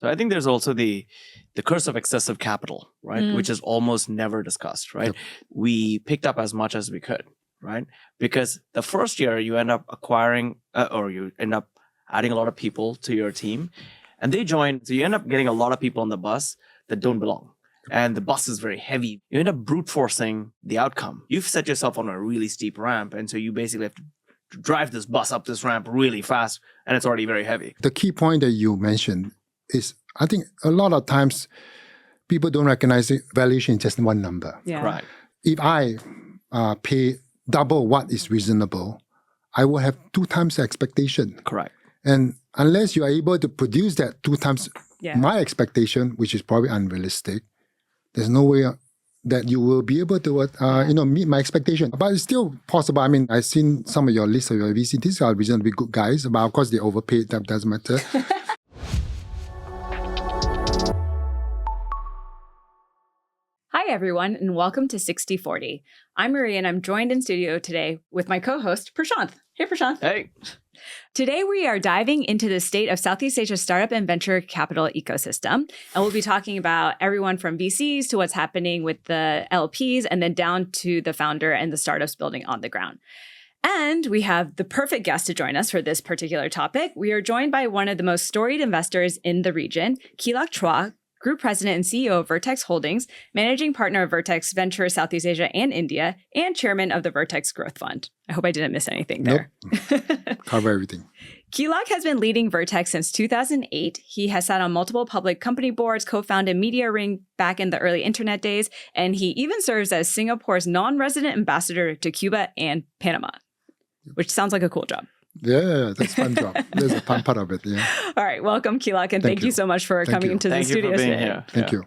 So I think there's also the curse of excessive capital, right? Which is almost never discussed, right? Yep. We picked up as much as we could, right? Because the first year you end up acquiring or you end up adding a lot of people to your team and they join. So you end up getting a lot of people on the bus that don't belong. And the bus is very heavy. You end up brute forcing the outcome. You've set yourself on a really steep ramp. And so you basically have to drive this bus up this ramp really fast. And it's already very heavy. The key point that you mentioned is, I think a lot of times people don't recognize it. Valuation is just one number. Yeah. Right. If I pay double what is reasonable, I will have 2 times the expectation. Correct. And unless you are able to produce that 2 times my expectation, which is probably unrealistic, there's no way that you will be able to meet my expectation. But it's still possible. I mean, I've seen some of your lists of your VC. These are reasonably good guys, but of course they overpaid. That doesn't matter. Hi, everyone, and welcome to 60/40. I'm Marie, and I'm joined in studio today with my co-host, Prashanth. Hey, Prashanth. Hey. Today, we are diving into the state of Southeast Asia's startup and venture capital ecosystem. And we'll be talking about everyone from VCs to what's happening with the LPs, and then down to the founder and the startups building on the ground. And we have the perfect guest to join us for this particular topic. We are joined by one of the most storied investors in the region, Kee Lock Chua, Group President and CEO of Vertex Holdings, Managing Partner of Vertex Ventures Southeast Asia and India, and Chairman of the Vertex Growth Fund. I hope I didn't miss anything there. Nope. Cover everything. Kee Lock has been leading Vertex since 2008. He has sat on multiple public company boards, co-founded Media Ring back in the early internet days, and he even serves as Singapore's non-resident ambassador to Cuba and Panama, which sounds like a cool job. Yeah, that's a fun job. There's a fun part of it, yeah. All right, welcome, Kee Lock, and thank you so much for coming into the studio today. Thank you.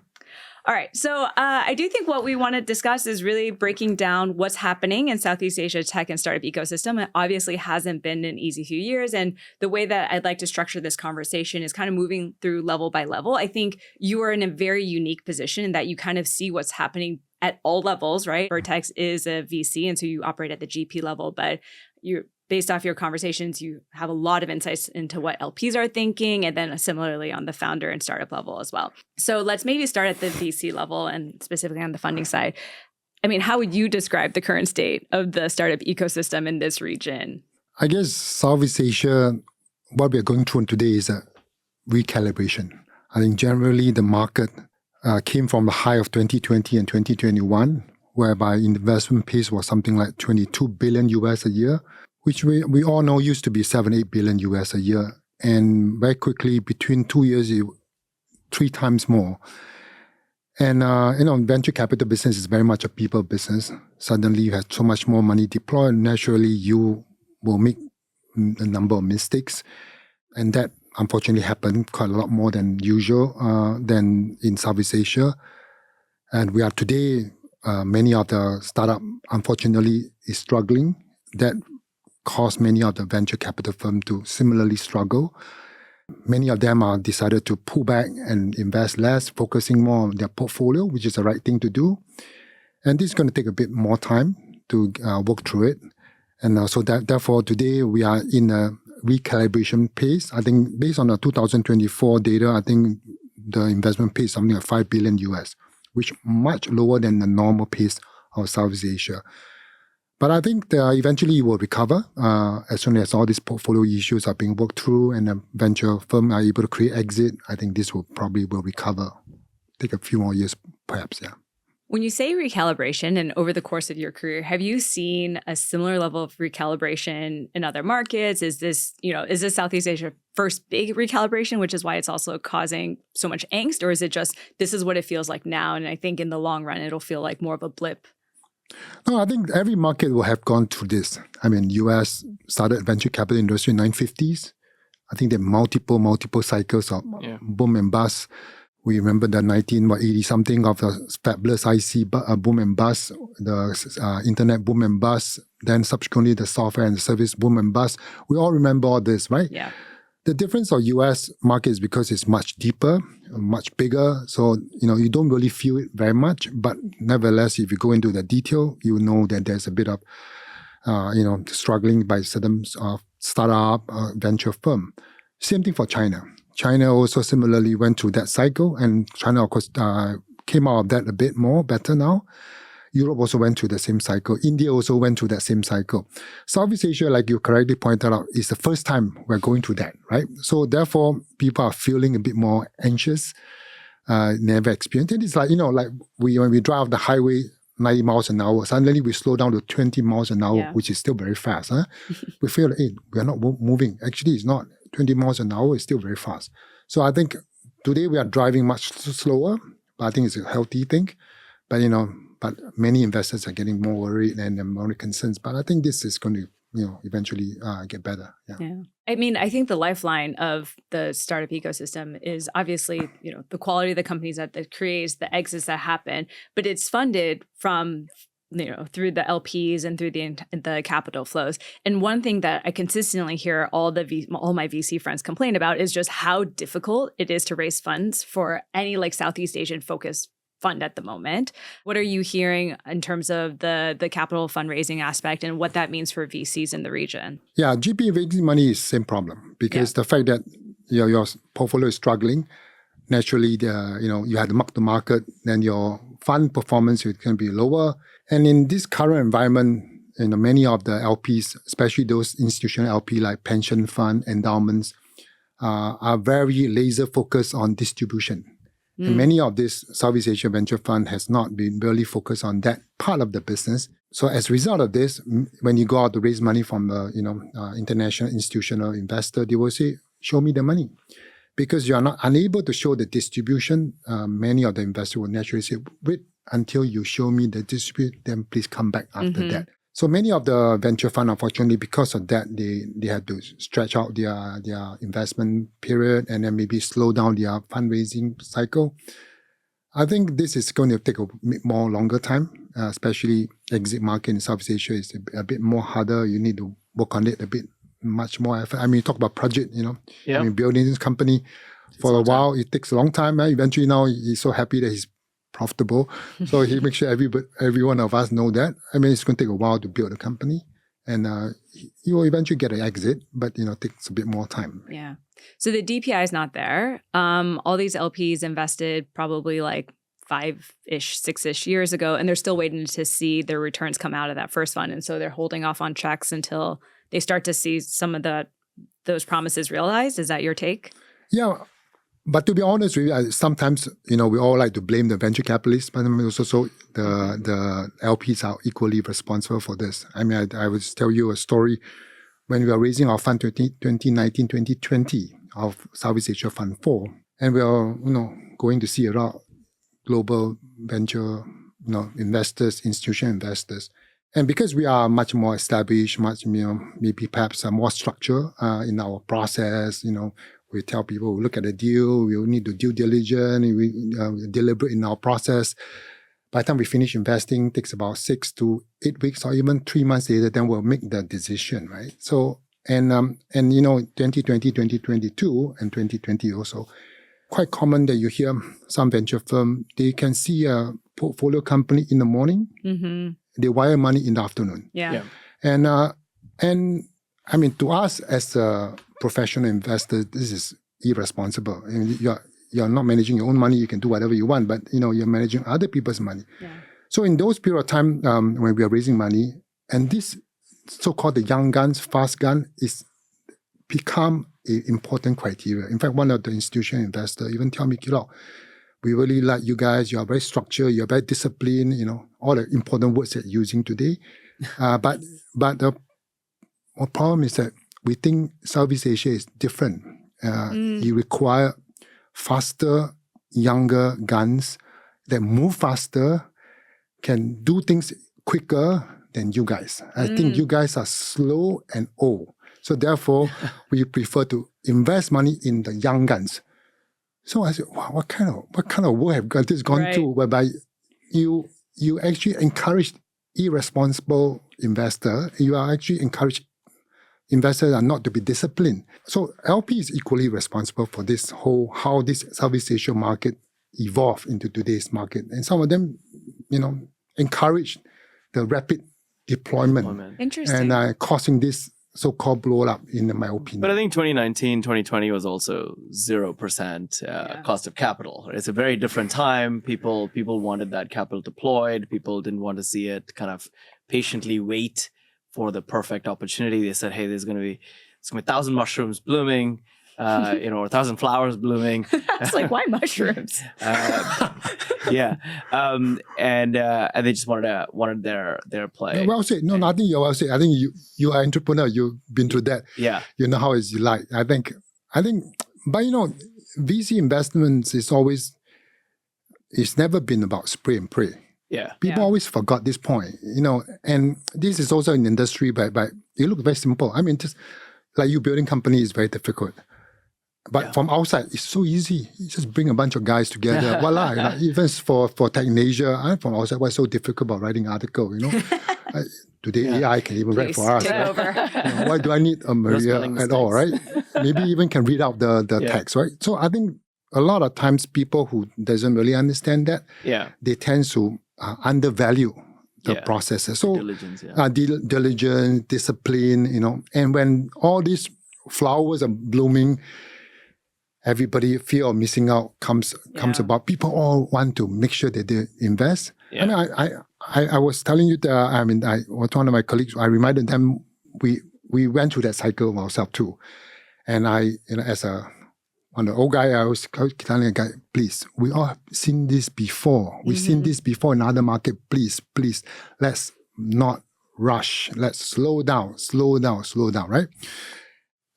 All right, so I do think what we want to discuss is really breaking down what's happening in Southeast Asia tech and startup ecosystem. It obviously hasn't been an easy few years, and the way that I'd like to structure this conversation is kind of moving through level by level. I think you are in a very unique position in that you kind of see what's happening at all levels, right? Vertex is a VC, and so you operate at the GP level, but you're based off your conversations, you have a lot of insights into what LPs are thinking, and then similarly on the founder and startup level as well. So let's maybe start at the VC level and specifically on the funding side. I mean, how would you describe the current state of the startup ecosystem in this region? I guess Southeast Asia, what we're going through today is a recalibration. I think generally the market came from the high of 2020 and 2021, whereby investment pace was something like $22 billion US a year, which we all know used to be $7-8 billion US a year. And very quickly, between 2 years, 3 times more. And, venture capital business is very much a people business. Suddenly, you have so much more money deployed. Naturally, you will make a number of mistakes. And that, unfortunately, happened quite a lot more than usual than in Southeast Asia. And we are today, many of the startup, unfortunately, is struggling. That caused many of the venture capital firms to similarly struggle. Many of them are decided to pull back and invest less, focusing more on their portfolio, which is the right thing to do. And this is going to take a bit more time to work through it. And so therefore, today we are in a recalibration pace. I think based on the 2024 data, I think the investment pace is something like $5 billion US, which much lower than the normal pace of Southeast Asia. But I think eventually it will recover as soon as all these portfolio issues are being worked through and the venture firm are able to create exit. I think this will recover. Take a few more years, perhaps, yeah. When you say recalibration, and over the course of your career, have you seen a similar level of recalibration in other markets? Is this Southeast Asia first big recalibration, which is why it's also causing so much angst? Or is it just, this is what it feels like now, and I think in the long run, it'll feel like more of a blip? No, I think every market will have gone through this. I mean, US started venture capital industry in the 1950s. I think there are multiple cycles of boom and bust. We remember the 1980-something of the fabulous IC boom and bust, the internet boom and bust, then subsequently the software and service boom and bust. We all remember all this, right? Yeah. The difference of US market is because it's much deeper, much bigger. So, you don't really feel it very much. But nevertheless, if you go into the detail, you know that there's a bit of, struggling by certain startup venture firm. Same thing for China. China also similarly went through that cycle, and China, of course, came out of that a bit more better now. Europe also went through the same cycle. India also went through that same cycle. Southeast Asia, like you correctly pointed out, is the first time we're going through that, right? So therefore, people are feeling a bit more anxious, never experienced it. It's like, like when we drive the highway 90 miles an hour, suddenly we slow down to 20 miles an hour, which is still very fast. Huh? We feel like, hey, we're not moving. Actually, it's not 20 miles an hour, it's still very fast. So I think today we are driving much slower, but I think it's a healthy thing. But, but many investors are getting more worried and more concerned. But I think this is going to, eventually get better. Yeah. I mean, I think the lifeline of the startup ecosystem is obviously, the quality of the companies that it creates, the exits that happen, but it's funded from, through the LPs and through the capital flows. And one thing that I consistently hear all my VC friends complain about is just how difficult it is to raise funds for any Southeast Asian focused fund at the moment. What are you hearing in terms of the capital fundraising aspect and what that means for VCs in the region? Yeah, GP raising money is the same problem because the fact that your portfolio is struggling, naturally, you had to mark the market, then your fund performance can be lower. And in this current environment, many of the LPs, especially those institutional LP like pension fund, endowments, are very laser focused on distribution. And many of this Southeast Asia venture fund has not been really focused on that part of the business. So as a result of this, when you go out to raise money from the international institutional investor, they will say, "Show me the money," because you are not unable to show the distribution. Many of the investors will naturally say, "Wait until you show me the distribution, then please come back after that." So many of the venture fund, unfortunately, because of that, they had to stretch out their investment period and then maybe slow down their fundraising cycle. I think this is going to take a bit more longer time, especially exit market in Southeast Asia is a bit more harder. You need to work on it a bit much more effort. I mean, you talk about project, I mean, building this company for a while, it takes a long time. Eventually now he's so happy that he's profitable. So he makes sure every one of us know that. I mean, it's going to take a while to build a company, and you will eventually get an exit, but it takes a bit more time. Yeah. So the DPI is not there. All these LPs invested probably 5-ish, 6-ish years ago, and they're still waiting to see their returns come out of that first fund, and so they're holding off on checks until they start to see some of those promises realized. Is that your take? Yeah. But to be honest with you, sometimes, we all like to blame the venture capitalists, but also the LPs are equally responsible for this. I mean, I would tell you a story. When we were raising our fund 2019, 2020 of Southeast Asia Fund 4, and we are, going to see around global venture, investors, institutional investors. And because we are much more established, much, maybe perhaps more structure in our process, we tell people, we look at the deal, we need to due diligence, we deliberate in our process. By the time we finish investing, it takes about 6 to 8 weeks or even 3 months later, then we'll make the decision, right? So, and 2020, 2022, and 2020 also, quite common that you hear some venture firm, they can see a portfolio company in the morning, they wire money in the afternoon. Yeah. And I mean, to us as a professional investor, this is irresponsible. I mean, you're not managing your own money. You can do whatever you want, but you're managing other people's money. Yeah. So in those period of time when we are raising money, and this so-called the young guns, fast gun, is become an important criteria. In fact, one of the institutional investors even tell me, Kee Lock, we really like you guys. You are very structured. You are very disciplined. All the important words that you're using today. But the problem is that we think Southeast Asia is different. You require faster, younger guns that move faster, can do things quicker than you guys. I think you guys are slow and old. So therefore, we prefer to invest money in the young guns. So I said, wow, what kind of work have this gone through whereby you actually encourage irresponsible investor, you are actually encourage investors are not to be disciplined. So LP is equally responsible for this whole, how this Southeast Asia market evolved into today's market. And some of them, encourage the rapid deployment. Interesting. And causing this so-called blow up, in my opinion. But I think 2019, 2020 was also 0% cost of capital. It's a very different time. People wanted that capital deployed. People didn't want to see it kind of patiently wait for the perfect opportunity. They said, hey, there's going to be 1,000 mushrooms blooming, or 1,000 flowers blooming. It's like, why mushrooms? Yeah. And they just wanted their play. Well said. No, nothing you well said. I think you are an entrepreneur. You've been through that. Yeah. You know how it's like. I think, but VC investments it's never been about spray and pray. Yeah. People always forgot this point, and this is also in industry, but it looks very simple. I mean, just like you building company is very difficult. But from outside, it's so easy. You just bring a bunch of guys together. Voila. Even for Tech in Asia, from outside, what's so difficult about writing article, Today, AI can even write for us. Take over. Why do I need a Maria at all, right? Maybe even can read out the text, right? So I think a lot of times people who doesn't really understand that, they tend to undervalue the processes. So diligence, diligence, discipline, and when all these flowers are blooming, everybody fear of missing out comes about. People all want to make sure that they invest. Yeah. I was telling you that one of my colleagues, I reminded them we went through that cycle ourselves too. And as on the old guy, I was telling a guy, please, we all have seen this before. We've seen this before in other market. Please, let's not rush. Let's slow down, right?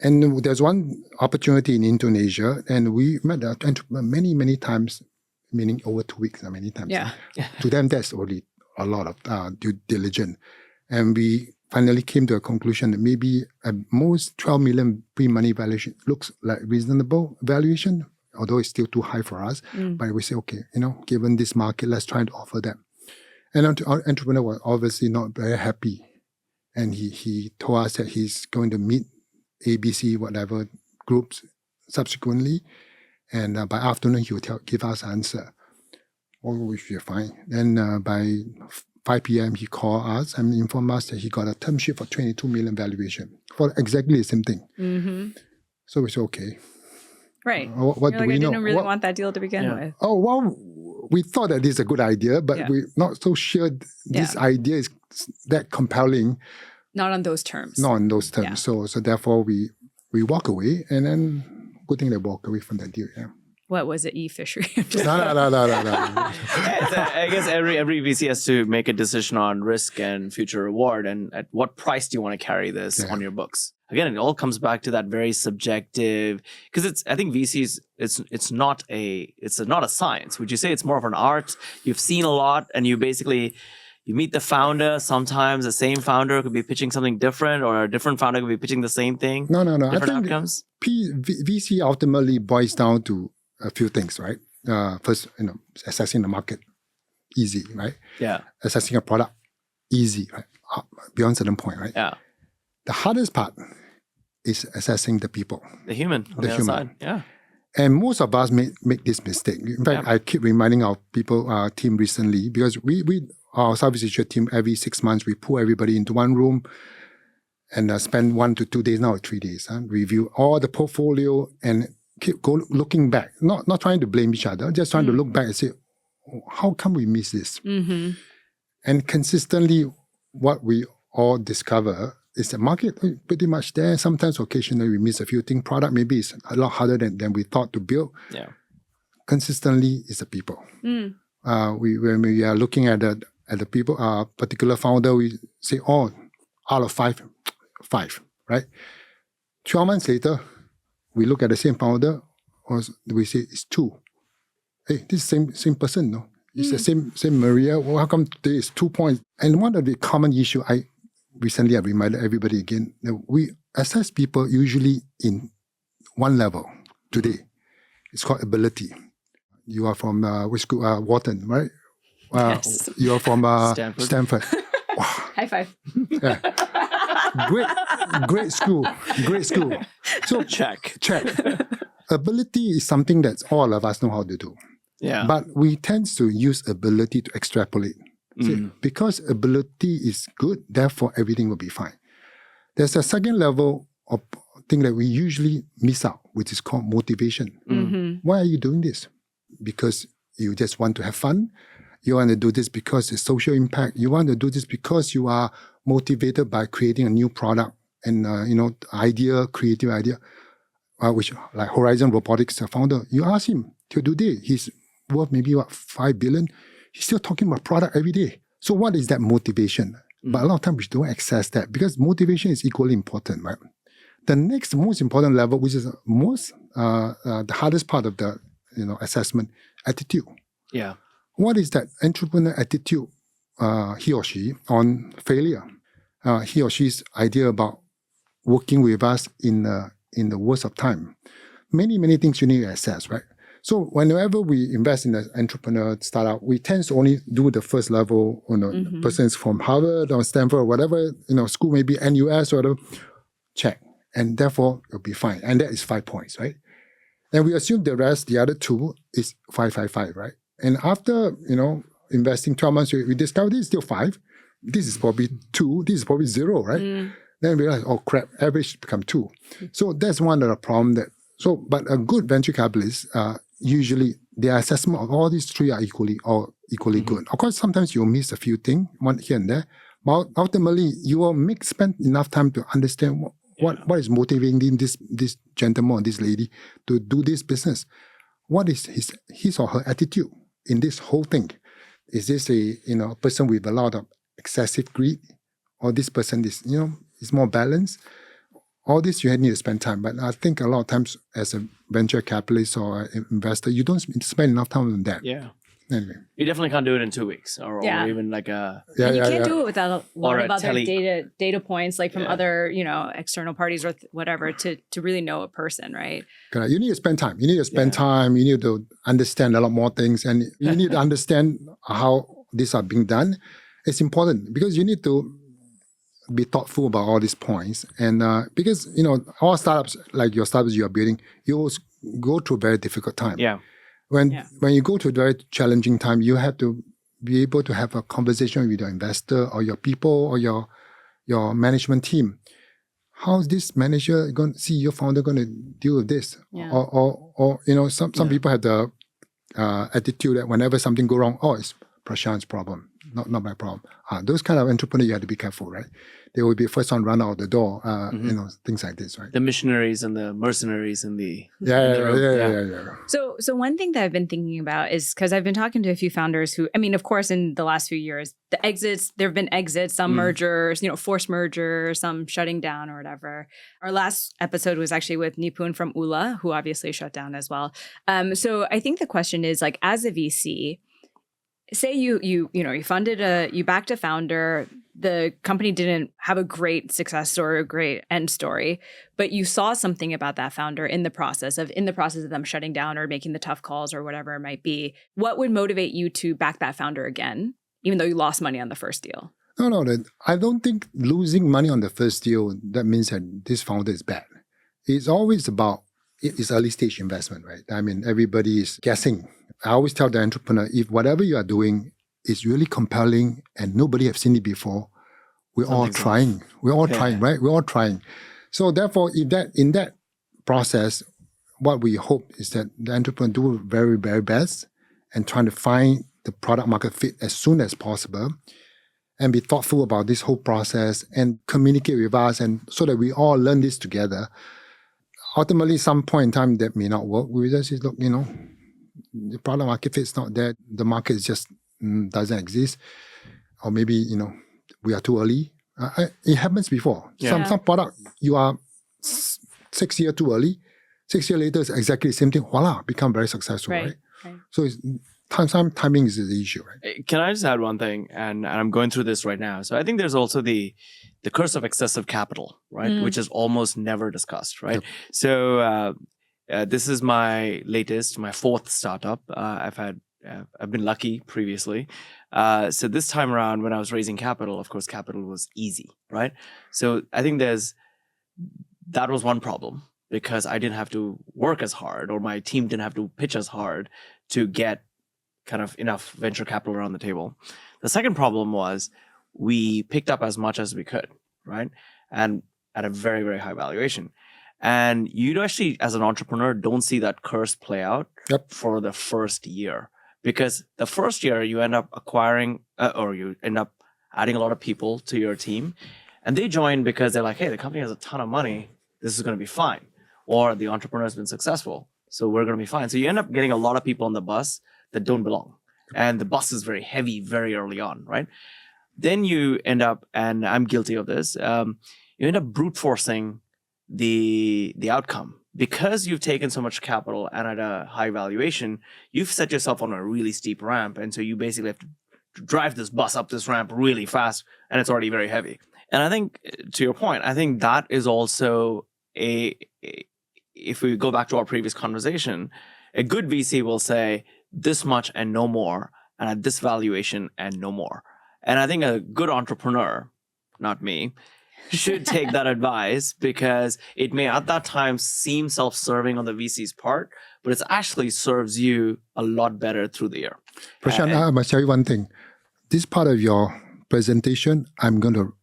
And there's one opportunity in Indonesia, and we met many times, meaning over 2 weeks, many times. Yeah. To them, that's already a lot of due diligence. And we finally came to a conclusion that maybe at most 12 million pre-money valuation looks like reasonable valuation, although it's still too high for us. But we say, okay, given this market, let's try to offer them. And our entrepreneur was obviously not very happy. And he told us that he's going to meet ABC, whatever groups subsequently. And by afternoon, he will give us an answer. We should be fine. Then by 5 p.m., he called us and informed us that he got a term sheet for 22 million valuation for exactly the same thing. So we said, okay. Right. What do we know? I didn't really want that deal to begin with. Oh, well, we thought that this is a good idea, but we're not so sure this idea is that compelling. Not on those terms. Not on those terms. So therefore, we walk away, and then good thing they walk away from that deal. Yeah. What was it, eFishery? No. I guess every VC has to make a decision on risk and future reward, and at what price do you want to carry this on your books? Again, it all comes back to that very subjective, because I think VCs, it's not a science. Would you say it's more of an art? You've seen a lot, and you meet the founder. Sometimes the same founder could be pitching something different, or a different founder could be pitching the same thing. No. Different I think outcomes. VC ultimately boils down to a few things, right? First, assessing the market, easy, right? Yeah. Assessing a product, easy, right? Beyond a certain point, right? Yeah. The hardest part is assessing the people. The human on the other side. Yeah. And most of us make this mistake. In fact, I keep reminding our team recently, because our Southeast Asia team, every 6 months, we pull everybody into one room and spend 1 to 2 days, now 3 days, review all the portfolio and keep looking back, not trying to blame each other, just trying to look back and say, how come we miss this? And consistently, what we all discover is the market pretty much there. Sometimes, occasionally, we miss a few things. Product maybe is a lot harder than we thought to build. Yeah. Consistently, it's the people. When we are looking at the people, a particular founder, we say, out of five, right? 12 months later, we look at the same founder, or we say it's 2. Hey, this is same person, no? It's the same Maria. Well, how come today is 2 points? And one of the common issue I reminded everybody again, that we assess people usually in one level today. It's called ability. You are from which school? Wharton, right? Yes. You are from Stanford. High five. Yeah. Great school. So check. Ability is something that all of us know how to do. Yeah. But we tend to use ability to extrapolate. So because ability is good, therefore everything will be fine. There's a second level of thing that we usually miss out, which is called motivation. Why are you doing this? Because you just want to have fun. You want to do this because it's social impact. You want to do this because you are motivated by creating a new product and creative idea. Which like Horizon Robotics founder, you ask him till today, he's worth maybe 5 billion. He's still talking about product every day. So what is that motivation? But a lot of times we don't access that because motivation is equally important, right? The next most important level, which is the hardest part of the assessment, attitude. Yeah. What is that entrepreneur attitude, he or she, on failure? He or she's idea about working with us in the worst of time. Many, many things you need to assess, right? So whenever we invest in an entrepreneur startup, we tend to only do the first level, persons from Harvard or Stanford or whatever, school, maybe NUS or whatever, check. And therefore, it'll be fine. And that is 5 points, right? And we assume the rest, the other 2 is 5, 5, 5, right? And after, investing 12 months, we discover this is still 5. This is probably 2. This is probably 0, right? Then we realize, oh crap, average become 2. So that's one of the problems but a good venture capitalist, usually their assessment of all these 3 are equally good. Of course, sometimes you'll miss a few things, one here and there, but ultimately you will spend enough time to understand what is motivating this gentleman or this lady to do this business. What is his or her attitude in this whole thing? Is this a person with a lot of excessive greed, or this person is more balanced? All this you need to spend time. But I think a lot of times as a venture capitalist or an investor, you don't spend enough time on that. Yeah. Anyway. You definitely can't do it in 2 weeks or even like a... And you can't do it without a lot of other tele- data points, like from other, external parties or whatever to really know a person, right? Correct. You need to spend time. You need to understand a lot more things, and you need to understand how these are being done. It's important because you need to be thoughtful about all these points. And because, all startups, like your startups you are building, you always go through a very difficult time. Yeah. When you go to a very challenging time, you have to be able to have a conversation with your investor or your people or your management team. How is this manager going to see your founder going to deal with this? Yeah. Or some people have the attitude that whenever something go wrong, it's Prashant's problem, not my problem. Those kind of entrepreneurs, you have to be careful, right? They will be first one run out the door, things like this, right? The missionaries and the mercenaries and the... Yeah. So one thing that I've been thinking about is, because I've been talking to a few founders who, of course, in the last few years, there have been exits, some mergers, forced mergers, some shutting down or whatever. Our last episode was actually with Nipun from Ula, who obviously shut down as well. So I think the question is, like, as a VC, say you funded you backed a founder, the company didn't have a great success or a great end story, but you saw something about that founder in the process of them shutting down or making the tough calls or whatever it might be. What would motivate you to back that founder again, even though you lost money on the first deal? No, I don't think losing money on the first deal, that means that this founder is bad. It's always about, it's early stage investment, right? Everybody is guessing. I always tell the entrepreneur, if whatever you are doing is really compelling and nobody has seen it before, we're all trying. We're all trying, right? We're all trying. So therefore, in that process, what we hope is that the entrepreneur do very, very best and trying to find the product market fit as soon as possible and be thoughtful about this whole process and communicate with us, and so that we all learn this together. Ultimately, some point in time that may not work, we just say, look, the product market fit is not there. The market just doesn't exist. Or maybe, we are too early. It happens before. Yeah. Some product, you are 6 years too early. 6 years later, it's exactly the same thing. Voila, become very successful, right? So it's, timing is the issue, right? Can I just add one thing? And I'm going through this right now. So I think there's also the curse of excessive capital, right? Which is almost never discussed, right? Yep. So this is my fourth startup. I've been lucky previously. So this time around, when I was raising capital, of course, capital was easy, right? So I think that was one problem, because I didn't have to work as hard, or my team didn't have to pitch as hard to get kind of enough venture capital around the table. The second problem was we picked up as much as we could, right? And at a very, very high valuation. And you actually, as an entrepreneur, don't see that curse play out for the first year. Because the first year you end up acquiring or you end up adding a lot of people to your team. And they join because they're like, hey, the company has a ton of money. This is going to be fine. Or the entrepreneur has been successful. So we're going to be fine. So you end up getting a lot of people on the bus that don't belong. And the bus is very heavy very early on, right? Then you end up, and I'm guilty of this, you end up brute forcing the outcome. Because you've taken so much capital and at a high valuation, you've set yourself on a really steep ramp. And so you basically have to drive this bus up this ramp really fast, and it's already very heavy. And I think, to your point, I think that is also if we go back to our previous conversation, a good VC will say this much and no more, and at this valuation and no more. And I think a good entrepreneur, not me, should take that advice, because it may at that time seem self-serving on the VC's part, but it actually serves you a lot better through the year. Prashant, I must tell you one thing. This part of your presentation, I'm going to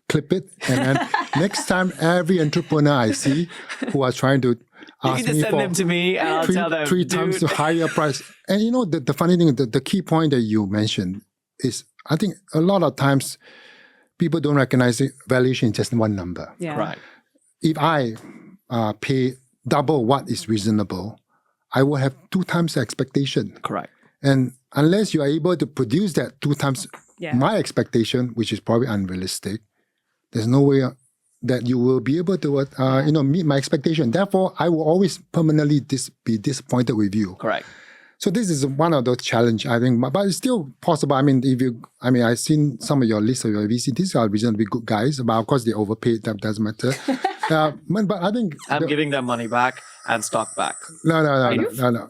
clip it, and then next time every entrepreneur I see who are trying to ask you can just me send for them to me and I'll tell them, three times to higher price. And you know, the funny thing, the key point that you mentioned is, I think a lot of times people don't recognize it, valuation is just one number. Yeah. Right. If I pay double what is reasonable, I will have 2 times the expectation. Correct. And unless you are able to produce that 2 times my expectation, which is probably unrealistic, there's no way that you will be able to meet my expectation. Therefore, I will always permanently be disappointed with you. Correct. So this is one of those challenges, I think, but it's still possible. I mean, I've seen some of your list of your VC. These are reasonably good guys, but of course they overpaid. That doesn't matter. But I think I'm giving them money back and stock back. No.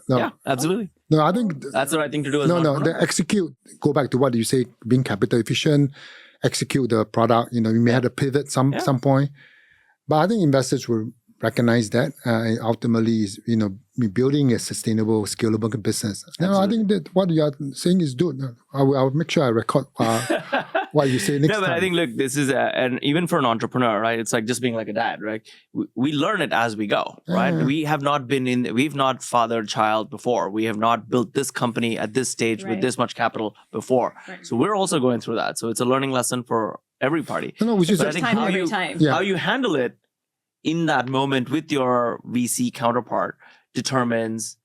Yeah, absolutely. No, I think that's the right thing to do. As an they entrepreneur. execute. Go back to what you say, being capital efficient, execute the product. You may have to pivot some point, but I think investors will recognize that ultimately is building a sustainable, scalable business. I think that what you are saying is good. I'll make sure I record what you say next time. No, but I think, look, this is and even for an entrepreneur, right? It's like just being like a dad, right? We learn it as we go, right? We've not fathered child before. We have not built this company at this stage with this much capital before. Right. So we're also going through that. So it's a learning lesson for every party. No, which is I think every time. How you handle it in that moment with your VC counterpart defines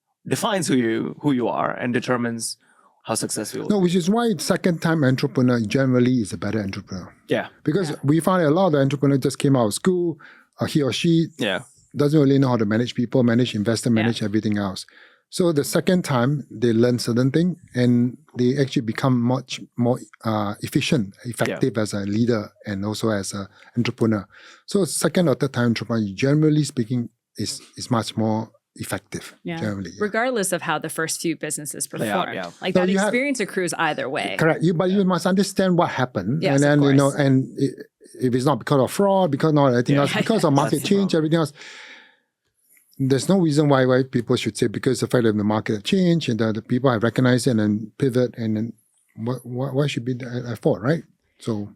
who you are and determines how successful. No, which is why second-time entrepreneur generally is a better entrepreneur. Yeah. Because we find a lot of entrepreneurs just came out of school, he or she doesn't really know how to manage people, manage investor, manage everything else. So the second time they learn certain things and they actually become much more effective as a leader and also as an entrepreneur. So second or third time entrepreneur, generally speaking, is much more effective. Generally, regardless of how the first few businesses perform. Like so that experience accrues either way. Correct. But you must understand what happened. Yes, and then, of course. If it's not because of fraud, because not anything else, because of market change, everything else. There's no reason why people should say because the fact that the market changed and the people have recognized it and then pivot and then why should be at fault, right? So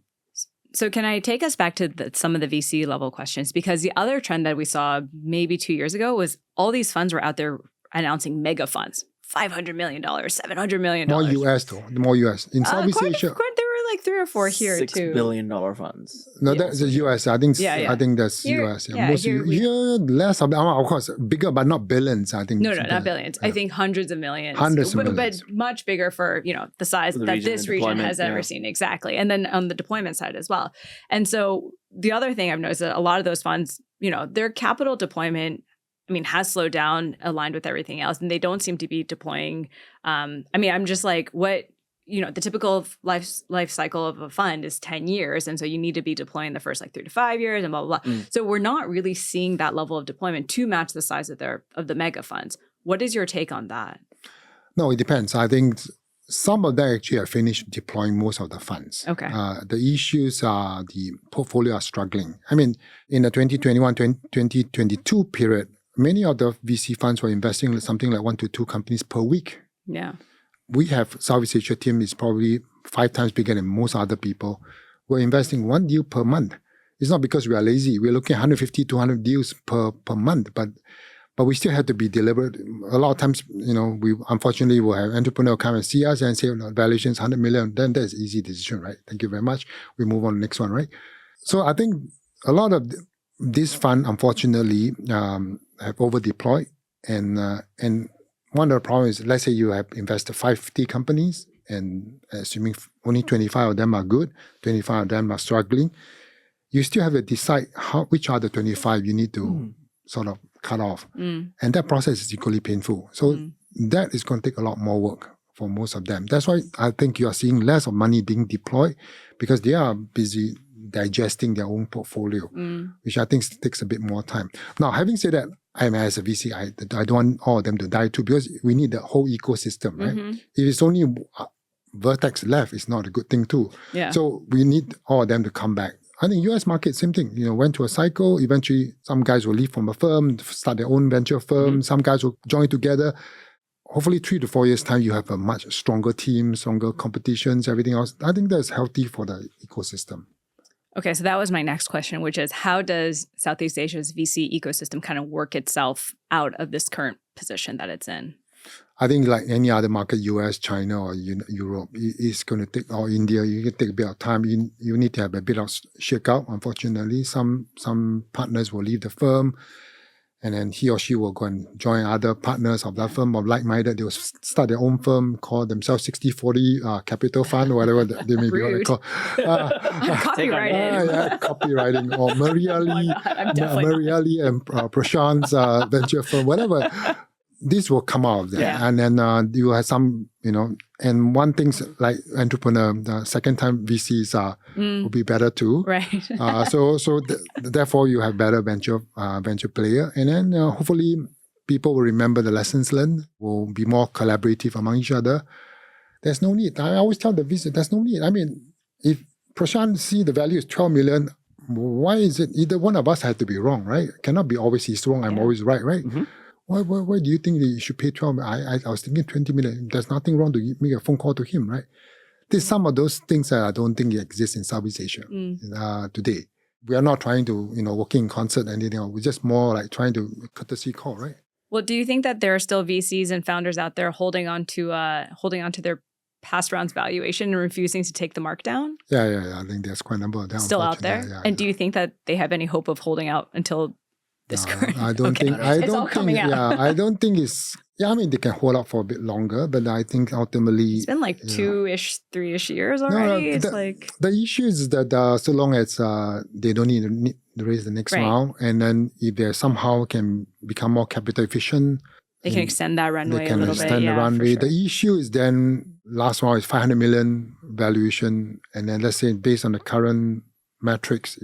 can I take us back to some of the VC level questions? Because the other trend that we saw maybe 2 years ago was all these funds were out there announcing mega funds, $500 million, $700 million. More US though, more US. In Southeast Asia. There were like 3 or 4 here $6 too. $6 billion funds. No, that's the US. I think that's here, US. Here, less of course, bigger, but not billions, I think. No, not billions. I think hundreds of millions. But much bigger for, the size that this region has ever seen. Exactly. And then on the deployment side as well. And so the other thing I've noticed is that a lot of those funds, their capital deployment has slowed down aligned with everything else. And they don't seem to be deploying. I'm just like, what, the typical life cycle of a fund is 10 years. And so you need to be deploying the first 3 to 5 years and blah, blah, blah. So we're not really seeing that level of deployment to match the size of the mega funds. What is your take on that? No, it depends. I think some of them actually have finished deploying most of the funds. Okay. The issues are the portfolio are struggling. In the 2021-2022 period, many of the VC funds were investing something like 1 to 2 companies per week. Yeah. We have Southeast Asia team is probably 5 times bigger than most other people. We're investing 1 deal per month. It's not because we are lazy. We're looking at 150, 200 deals per month, but we still have to be deliberate. A lot of times, we unfortunately will have entrepreneur come and see us and say, valuations 100 million. Then that's easy decision, right? Thank you very much. We move on to the next one, right? So I think a lot of this fund, unfortunately, have over deployed, and one of the problems is, let's say you have invested 50 companies, and assuming only 25 of them are good, 25 of them are struggling, you still have to decide which are the 25 you need to sort of cut off. And that process is equally painful. So that is going to take a lot more work for most of them. That's why I think you are seeing less of money being deployed, because they are busy digesting their own portfolio, which I think takes a bit more time. Now, having said that, as a VC, I don't want all of them to die too, because we need the whole ecosystem, right? If it's only Vertex left, it's not a good thing too. Yeah. So we need all of them to come back. I think US market, same thing. Went to a cycle. Eventually, some guys will leave from a firm, start their own venture firm. Some guys will join together. Hopefully, 3 to 4 years' time, you have a much stronger team, stronger competitions, everything else. I think that's healthy for the ecosystem. Okay, so that was my next question, which is how does Southeast Asia's VC ecosystem kind of work itself out of this current position that it's in? I think like any other market, US, China, or Europe, it's going to take, or India, you can take a bit of time. You need to have a bit of shakeout. Unfortunately, some partners will leave the firm, and then he or she will go and join other partners of that firm of like-minded. They will start their own firm, call themselves 60-40 Capital Fund, or whatever they may be what they call. Copyrighted. Copywriting, or Maria Lee and Prashant's venture firm, whatever. This will come out of that. Yeah. And then you have some, and one thing's like entrepreneur, the second time VCs will be better too. Right. Therefore you have better venture player. And then hopefully people will remember the lessons learned, will be more collaborative among each other. There's no need. I always tell the VC, there's no need. I mean, if Prashant see the value is 12 million, why is it either one of us had to be wrong, right? Cannot be always he's wrong, I'm always right, right? Why do you think that you should pay 12 million? I was thinking 20 million. There's nothing wrong to make a phone call to him, right? There's some of those things that I don't think exist in Southeast Asia today. We are not trying to, working in concert and anything else. We're just more like trying to courtesy call, right? Well, do you think that there are still VCs and founders out there holding on to their past rounds valuation and refusing to take the mark down? Yeah. I think there's quite a number of them. Still out there? Yeah, and do you think that they have any hope of holding out until this current? I don't think. I don't think it's. Yeah, I mean they can hold out for a bit longer, but I think ultimately it's been like 2-ish, 3-ish years already. The issue is that so long as they don't need to raise the next round, and then if they somehow can become more capital efficient, they can extend that runway a little bit. They can extend the runway. Sure. The issue is then last round is 500 million valuation, and then let's say based on the current metrics,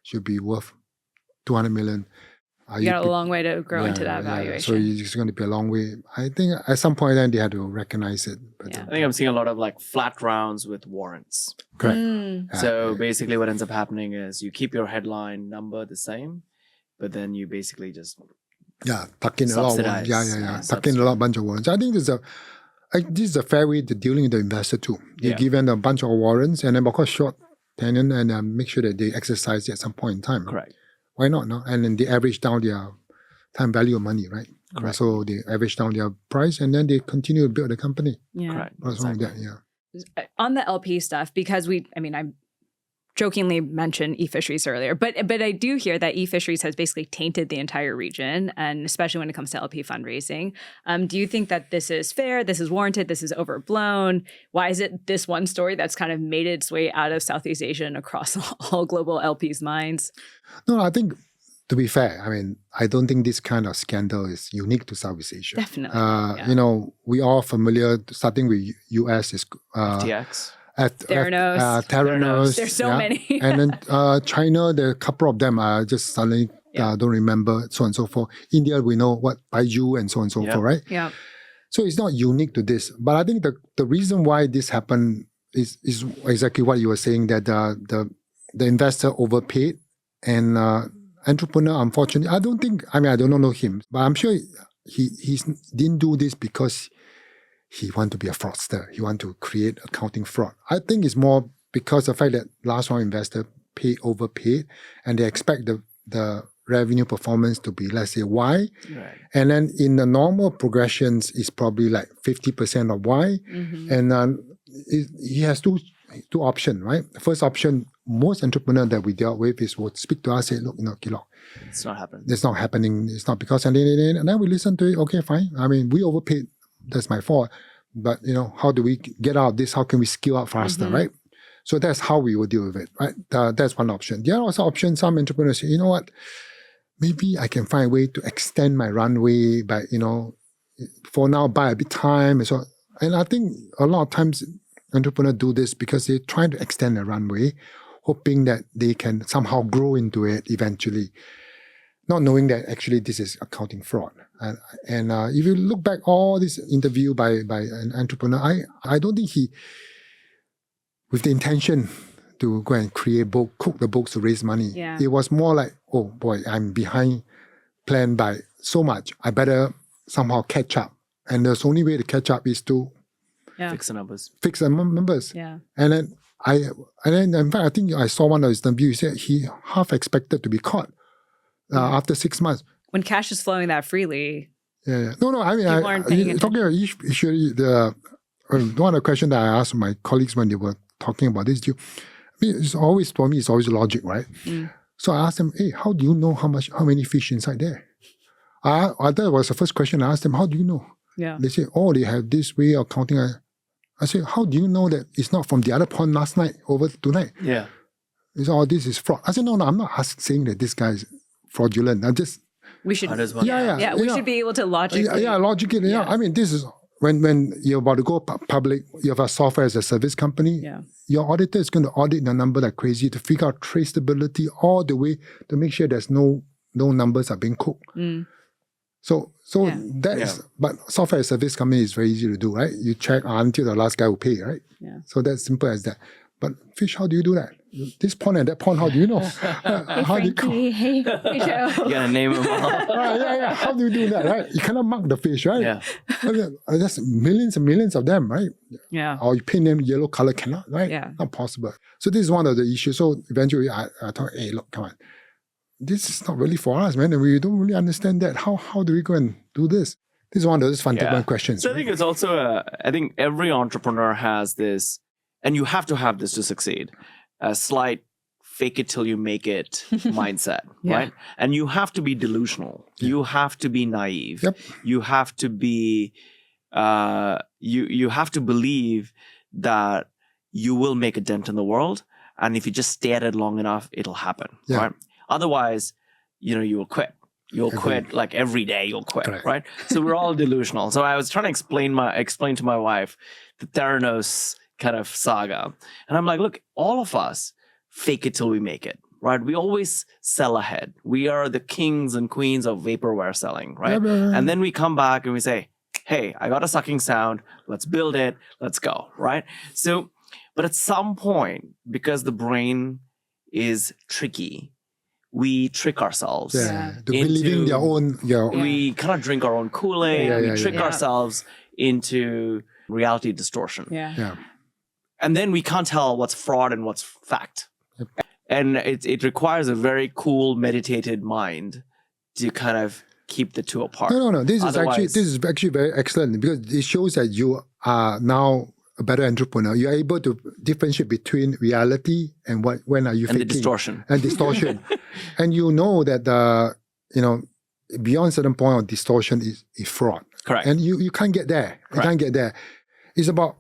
should be worth 200 million. You got a long way to grow into that valuation. So it's going to be a long way. I think at some point then they had to recognize it. But I think I'm seeing a lot of like flat rounds with warrants. Correct. So basically what ends up happening is you keep your headline number the same, but then you basically just tuck in a lot of warrants. Tuck in a lot bunch of warrants. I think this is a fair way to dealing with the investor too. You give them a bunch of warrants and then of course short tenure and make sure that they exercise it at some point in time. Correct. Why not? No? And then they average down their time value of money, right? Correct. So they average down their price and then they continue to build the company. Yeah. Correct. What's wrong with that? Yeah. On the LP stuff, because I jokingly mentioned eFisheries earlier, but I do hear that eFisheries has basically tainted the entire region, and especially when it comes to LP fundraising. Do you think that this is fair? This is warranted? This is overblown? Why is it this one story that's kind of made its way out of Southeast Asia and across all global LPs' minds? No, I think to be fair, I don't think this kind of scandal is unique to Southeast Asia. Definitely. We are familiar, starting with US is FTX. Theranos. There's so many. And then China, there are a couple of them. I just suddenly don't remember, so on and so forth. India, we know what Baiju and so on and so forth, right? Yeah. So it's not unique to this. But I think the reason why this happened is exactly what you were saying, that the investor overpaid and entrepreneur, unfortunately, I don't know him, but I'm sure he didn't do this because he want to be a fraudster. He want to create accounting fraud. I think it's more because of the fact that last round investor overpaid, and they expect the revenue performance to be, let's say, Y. Right. And then in the normal progressions, it's probably like 50% of Y. And he has two options, right? The first option, most entrepreneurs that we dealt with would speak to us, say, look, Kee Lock, It's not happening. it's not happening. It's not because, and then we listen to it. Okay, fine. I mean, we overpaid. That's my fault. But, how do we get out of this? How can we scale up faster, right? So that's how we will deal with it, right? That's one option. The other option, some entrepreneurs say, you know what? Maybe I can find a way to extend my runway by, for now, buy a bit time. And I think a lot of times entrepreneurs do this because they're trying to extend their runway, hoping that they can somehow grow into it eventually, not knowing that actually this is accounting fraud. And if you look back all this interview by an entrepreneur, I don't think he, with the intention to go and create book, cook the books to raise money. Yeah. It was more like, oh boy, I'm behind plan by so much. I better somehow catch up. And the only way to catch up is to Fix the numbers. fix the numbers. Yeah. And then in fact, I think I saw one of his interviews. He said he half expected to be caught after 6 months. When cash is flowing that freely, Yeah. No. I mean, People aren't paying talking about eFishery, one of the questions that I asked my colleagues when they were talking about this, it's always, for me, it's always logic, right? So I asked them, hey, how do you know how many fish inside there? That was the first question I asked them, how do you know? yeah. They say, oh, they have this way of counting. I said, how do you know that it's not from the other pond last night over tonight? Yeah. They said, oh, this is fraud. I said, no, I'm not saying that this guy is fraudulent. I just, We should, That is one. yeah. we should be able to logically. Logically, yeah. I mean, this is when you're about to go public, you have a software as a service company. Yeah. Your auditor is going to audit the number like crazy to figure out traceability all the way to make sure there's no numbers are being cooked. So that's, but software as a service company is very easy to do, right? You check until the last guy will pay, right? Yeah. So that's simple as that. But fish, how do you do that? This pond and that pond, how do you know? How do you count? Hey, Joe. You gotta name them all. Yeah. How do you do that, right? You cannot mark the fish, right? Yeah. There's millions and millions of them, right? Yeah. Or you paint them yellow color, cannot, right? Yeah. Not possible. So this is one of the issues. So eventually I thought, hey, look, come on. This is not really for us, man. And we don't really understand that. How do we go and do this? This is one of those fundamental questions. So I think it's also I think every entrepreneur has this, and you have to have this to succeed, a slight fake it till you make it mindset, right? And you have to be delusional. You have to be naive. Yep. You have to be, you have to believe that you will make a dent in the world. And if you just stay at it long enough, it'll happen, right? Otherwise, you will quit. You'll quit like every day. You'll quit, Correct. right? So we're all delusional. So I was trying to explain to my wife the Theranos kind of saga, and I'm like, look, all of us fake it till we make it, right? We always sell ahead. We are the kings and queens of vaporware selling, right? And then we come back and we say, hey, I got a sucking sound. Let's build it. Let's go, right? So, but at some point, because the brain is tricky, we trick ourselves. To believing their own. We kind of drink our own Kool-Aid. We trick Yeah. ourselves into reality distortion. Yeah. And then we can't tell what's fraud and what's fact. Yep. And it requires a very cool, meditated mind to kind of keep the two apart. No. This Otherwise- is actually very excellent because it shows that you are now a better entrepreneur. You are able to differentiate between reality and when are you And the faking. distortion. And distortion. And you know that beyond a certain point of distortion is fraud. Correct. And you can't get there. You Correct. can't get there. It's about,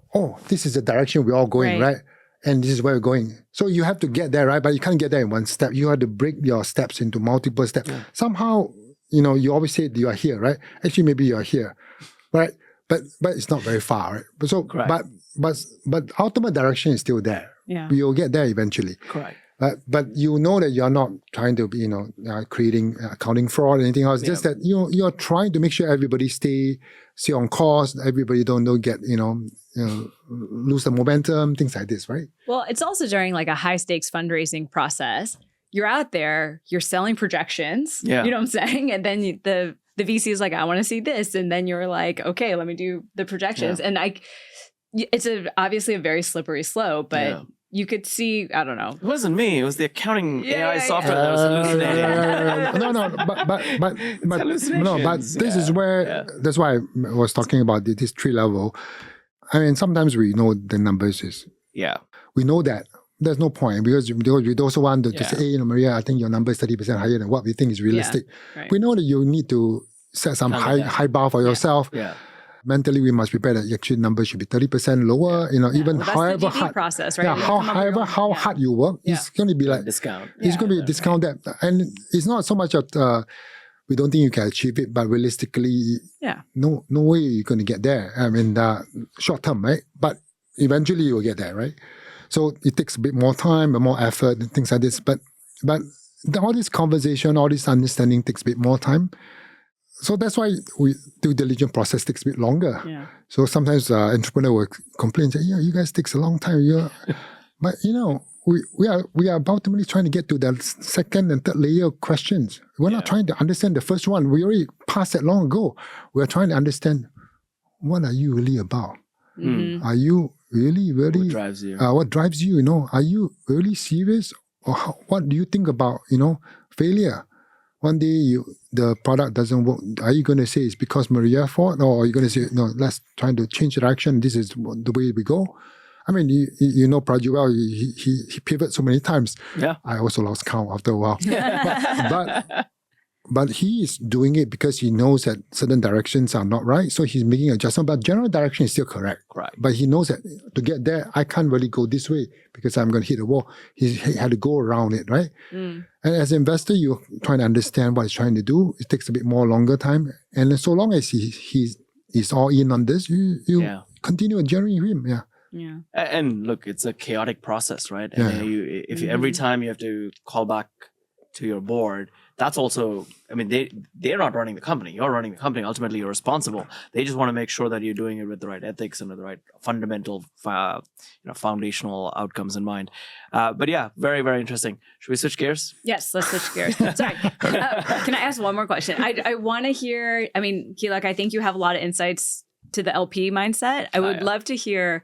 this is the direction we're all going, right? And this is where we're going. So you have to get there, right? But you can't get there in one step. You have to break your steps into multiple steps. Yeah. Somehow, you always say you are here, right? Actually, maybe you are here, right? But it's not very far, right? But ultimate direction is still there. Yeah. We will get there eventually. Correct. But you know that you're not trying to be, creating accounting fraud or anything else. Just that you're trying to make sure everybody stay on course. Everybody don't get lose the momentum, things like this, right? Well, it's also during like a high stakes fundraising process. You're out there, you're selling projections. Yeah. You know what I'm saying? And then the VC is like, I want to see this. And then you're like, okay, let me do the projections. And it's obviously a very slippery slope, but you could see, I don't know. It wasn't me. It was the accounting AI yeah, software that was hallucinating. but this is where that's why I was talking about this 3 level. I mean, sometimes we know the numbers is we know that there's no point because we also want to say, hey, Maria, I think your number is 30% higher than what we think is realistic. Right. We know that you need to set some high bar for yourself. Yeah. Mentally, we must prepare that actually number should be 30% lower. Even however that's the hard process, right? however hard you work, it's going to be like discount. It's going to be a discount that, and it's not so much of we don't think you can achieve it, but realistically, no way you're going to get there. I mean, short term, right? But eventually you will get there, right? So it takes a bit more time, and more effort, and things like this. But all this conversation, all this understanding takes a bit more time. So that's why due diligence process takes a bit longer. Yeah. So sometimes entrepreneur will complain and say, yeah, you guys takes a long time. But we are ultimately trying to get to the second and third layer of questions. We're not trying to understand the first one. We already passed that long ago. We're trying to understand, what are you really about? Mm-hmm. Are you really What drives you? What drives you? Are you really serious? Or what do you think about failure? One day the product doesn't work. Are you going to say it's because Maria's fault, or are you going to say no? Let's try to change direction. This is the way we go. I mean, Praju well. He pivoted so many times. Yeah, I also lost count after a while. But he is doing it because he knows that certain directions are not right. So he's making adjustment. But general direction is still correct. Right. But he knows that to get there, I can't really go this way because I'm going to hit the wall. He had to go around it, right? And as an investor, you're trying to understand what he's trying to do. It takes a bit more longer time. And so long as he's all in on this, you continue adjourning him. Yeah. Yeah. And look, it's a chaotic process, right? Yeah. And if every time you have to call back to your board, that's also, I mean, they're not running the company. You're running the company. Ultimately, you're responsible. They just want to make sure that you're doing it with the right ethics and with the right fundamental, foundational outcomes in mind. But yeah, very, very interesting. Should we switch gears? Yes, let's switch gears. Sorry. Can I ask one more question? I want to hear, I mean, Kee Lock, I think you have a lot of insights to the LP mindset. I would love to hear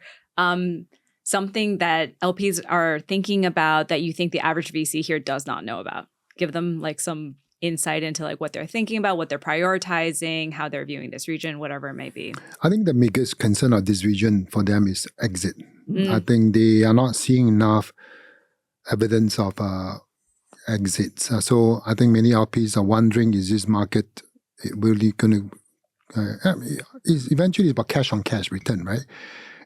something that LPs are thinking about that you think the average VC here does not know about. Give them like some insight into like what they're thinking about, what they're prioritizing, how they're viewing this region, whatever it may be. I think the biggest concern of this region for them is exit. I think they are not seeing enough evidence of exits. So I think many LPs are wondering, is this market really going to... eventually it's about cash on cash return, right?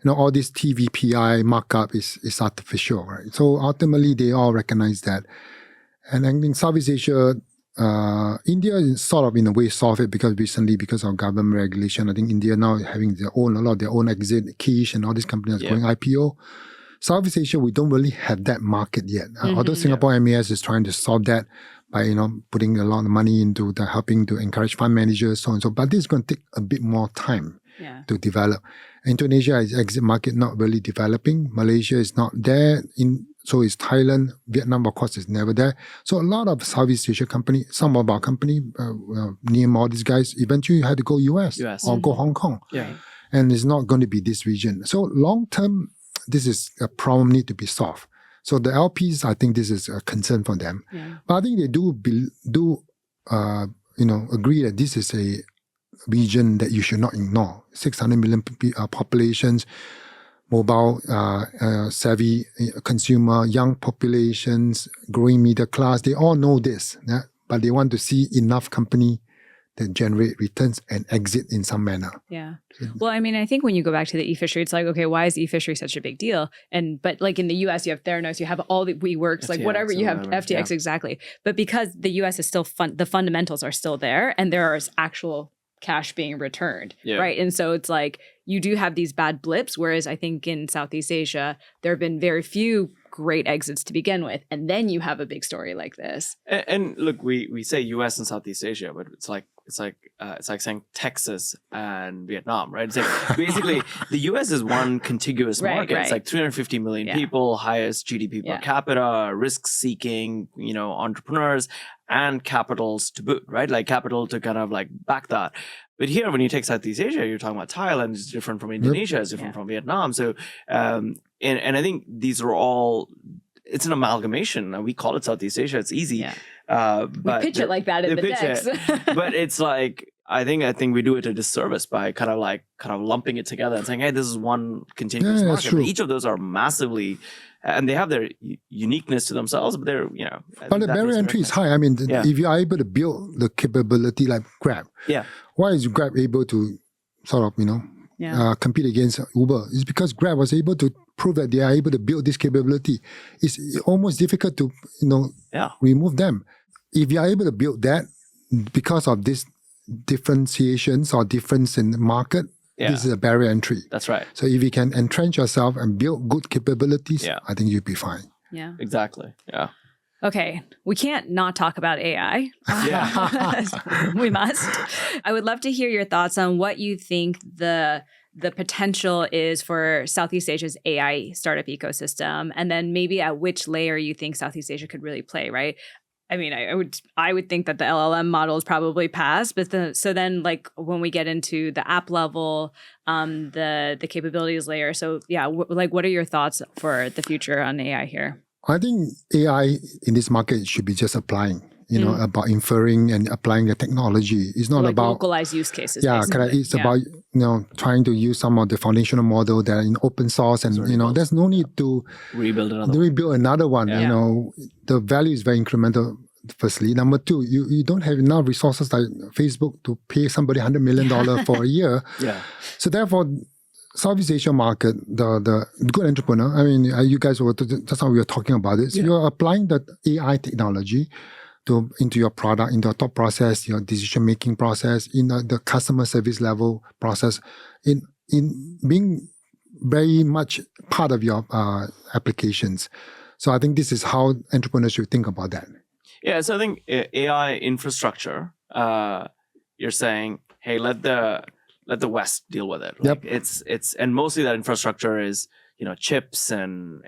All this TVPI markup is artificial, right? So ultimately they all recognize that. And I think Southeast Asia, India is sort of in a way solved it because of government regulation. I think India now having a lot of their own exit, Keish and all these companies going IPO. Southeast Asia, we don't really have that market yet. Although Singapore MAS is trying to solve that by putting a lot of money into helping to encourage fund managers, so on and so. But this is going to take a bit more time to develop. Indonesia is exit market not really developing. Malaysia is not there. So is Thailand. Vietnam, of course, is never there. So a lot of Southeast Asia company, some of our company, Neem, all these guys, eventually had to go US. Or go Hong Kong. Yeah. And it's not going to be this region. So long term, this is a problem need to be solved. So the LPs, I think this is a concern for them. But I think they do agree that this is a region that you should not ignore. 600 million populations, mobile savvy consumer, young populations, growing middle class. They all know this, but they want to see enough company that generate returns and exit in some manner. Yeah. Well, I mean, I think when you go back to the eFishery, it's like, okay, why is eFishery such a big deal? But like in the US, you have Theranos, you have all the WeWorks, FTX, like whatever, you have FTX, exactly. But because the US is still the fundamentals are still there and there is actual cash being returned, right? And so it's like you do have these bad blips, whereas I think in Southeast Asia, there have been very few great exits to begin with. And then you have a big story like this. And look, we say US and Southeast Asia, but it's like saying Texas and Vietnam, right? It's like basically the US is one contiguous market. Right. It's like 350 million people, highest GDP per capita, risk-seeking, entrepreneurs and capitals to boot, right? Like capital to kind of like back that. But here, when you take Southeast Asia, you're talking about Thailand, it's different from Indonesia, it's different from Vietnam. So and I think these are all, it's an amalgamation. And we call it Southeast Asia. It's easy. Yeah. But we pitch it like that in the pitch decks. but it's like, I think we do it a disservice by kind of lumping it together and saying, hey, this is one continuous Yeah, that's market. true. Each of those are massively, and they have their uniqueness to themselves, but they're, you know. I But think the that barrier makes entry is sense. high. I mean, Yeah. if you are able to build the capability like Grab, Yeah. why is Grab able to sort of, compete against Uber? It's because Grab was able to prove that they are able to build this capability. It's almost difficult to, Yeah. remove them. If you are able to build that because of this differentiations or difference in the market, Yeah. this is a barrier entry. That's right. So if you can entrench yourself and build good capabilities, Yeah. I think you'll be fine. Yeah. Exactly. Yeah. Okay, we can't not talk about AI. Yeah. We must. I would love to hear your thoughts on what you think the potential is for Southeast Asia's AI startup ecosystem, and then maybe at which layer you think Southeast Asia could really play, right? I mean, I would think that the LLM model is probably past, but so then like when we get into the app level, the capabilities layer. So yeah, what are your thoughts for the future on AI here? I think AI in this market should be just applying, about inferring and applying the technology. It's not Like about localized use cases. Yeah, basically. correct. It's about trying to use some of the foundational model that are in open source, and there's no need to Rebuild another. rebuild another one. Yeah. The value is very incremental. Firstly, number two, you don't have enough resources like Facebook to pay somebody $100 million for a year. Yeah. So therefore, Southeast Asia market, the good entrepreneur. I mean, you guys were just how we were talking about it. So you're applying the AI technology into your product, into your thought process, your decision making process, in the customer service level process, in being very much part of your applications. So I think this is how entrepreneurs should think about that. Yeah, so I think AI infrastructure, you're saying, hey, let the West deal with it. Like it's and mostly that infrastructure is, chips and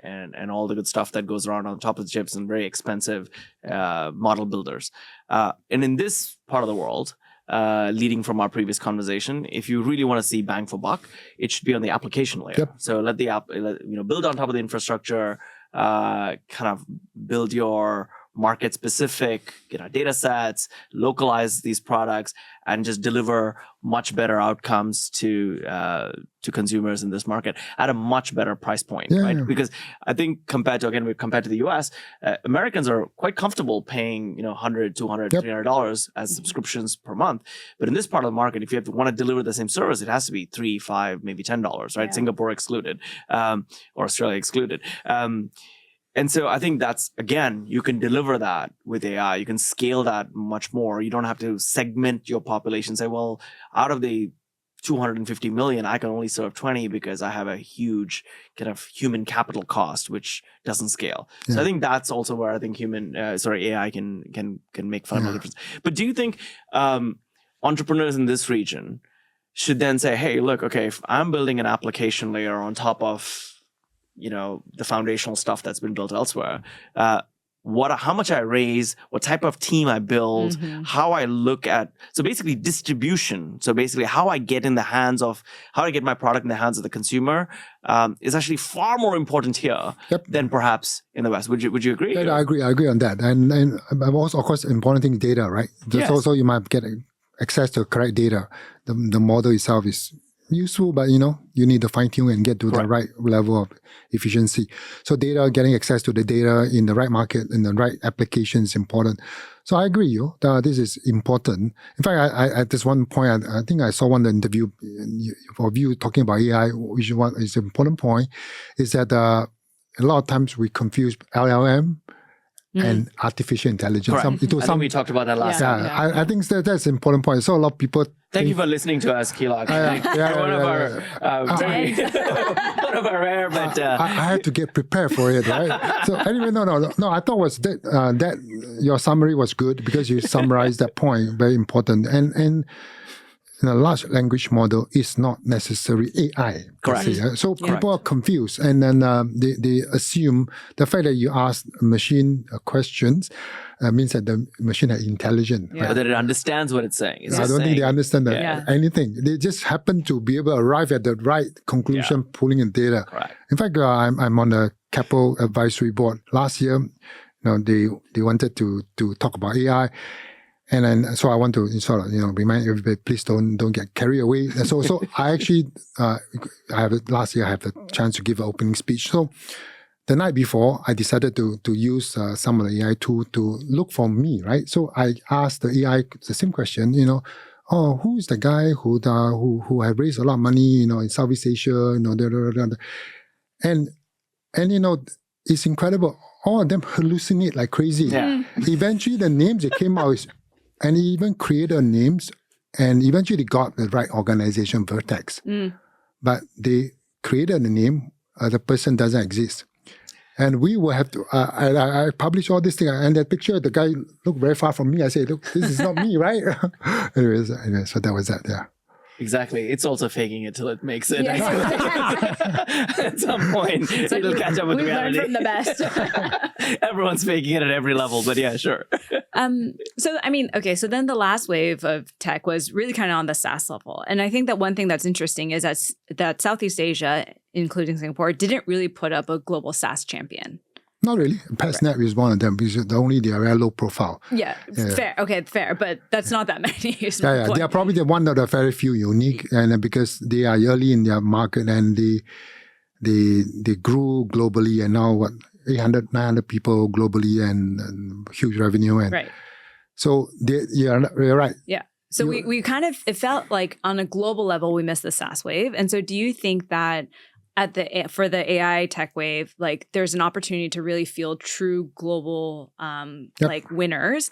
all the good stuff that goes around on top of the chips and very expensive model builders. And in this part of the world, leading from our previous conversation, if you really want to see bang for buck, it should be on the application layer. Yep. So let the app, build on top of the infrastructure, kind of build your market specific, data sets, localize these products, and just deliver much better outcomes to consumers in this market at a much better price point, right? Yeah. Because I think compared to the US, Americans are quite comfortable paying, $100, $200, $300 as subscriptions per month. But in this part of the market, if you want to deliver the same service, it has to be $3, $5, maybe $10, right? Yeah. Singapore excluded, or Australia excluded. And so I think that's, again, you can deliver that with AI. You can scale that much more. You don't have to segment your population, say, well, out of the 250 million, I can only serve 20 because I have a huge kind of human capital cost, which doesn't scale. Yeah. So I think that's also where I think AI can make fundamental difference. But do you think entrepreneurs in this region should then say, hey, look, okay, if I'm building an application layer on top of the foundational stuff that's been built elsewhere, how much I raise, what type of team I build, how I look at, so basically distribution. So basically how I get my product in the hands of the consumer is actually far more important here than perhaps in the West. Would you agree? Yeah, I agree on that. And also, of course, important thing is data, right? There's also, you might get access to correct data. The model itself is useful, but you need to fine tune and get to the right level of efficiency. So getting access to the data in the right market and the right application is important. So I agree, this is important. In fact, I at this one point, I think I saw one interview of you talking about AI, which is an important point, is that a lot of times we confuse LLM and artificial intelligence. I think we talked about that last time. I think that's an important point. So a lot of people Thank you for listening to us, Kee Lock. One of our rare, but I had to get prepared for it, right? So anyway, no. I thought was that your summary was good because you summarized that point, very important. And a large language model is not necessarily AI. Correct. So people are confused, and then they assume the fact that you ask a machine questions means that the machine had intelligence. Yeah. But that it understands what it's saying. It's I just don't think they saying- understand that Yeah. anything. They just happen to be able to arrive at the right conclusion, pulling in data. Correct. In fact, I'm on the Capital Advisory Board. Last year, they wanted to talk about AI, and then so I want to sort of remind everybody, please don't get carried away. And so I actually last year I had the chance to give an opening speech. So the night before, I decided to use some of the AI tool to look for me, right? So I asked the AI the same question, who is the guy who have raised a lot of money, in Southeast Asia, and it's incredible. All of them hallucinate like crazy. Yeah. Eventually, the names that came out, and he even created names, and eventually got the right organization, Vertex. But they created a name, the person doesn't exist. And we will have to, I published all this thing, and that picture, the guy looked very far from me. I said, look, this is not me, right? anyway, so that was that, yeah. Exactly. It's also faking it till it makes it. At some point, it'll catch up with We've learned reality. from the best. Everyone's faking it at every level, but yeah, sure. So then the last wave of tech was really kind of on the SaaS level. And I think that one thing that's interesting is that Southeast Asia, including Singapore, didn't really put up a global SaaS champion. Not really. PestNet is one of them because they are very low profile. Yeah, fair. Okay, fair. But that's not that many. Yeah. They are probably the one of the very few unique, and because they are early in their market and they grew globally, and now 800, 900 people globally and huge revenue. And right. So you're right. Yeah. So we kind of, it felt like on a global level, we missed the SaaS wave. And so do you think that for the AI tech wave, like there's an opportunity to really field true global like winners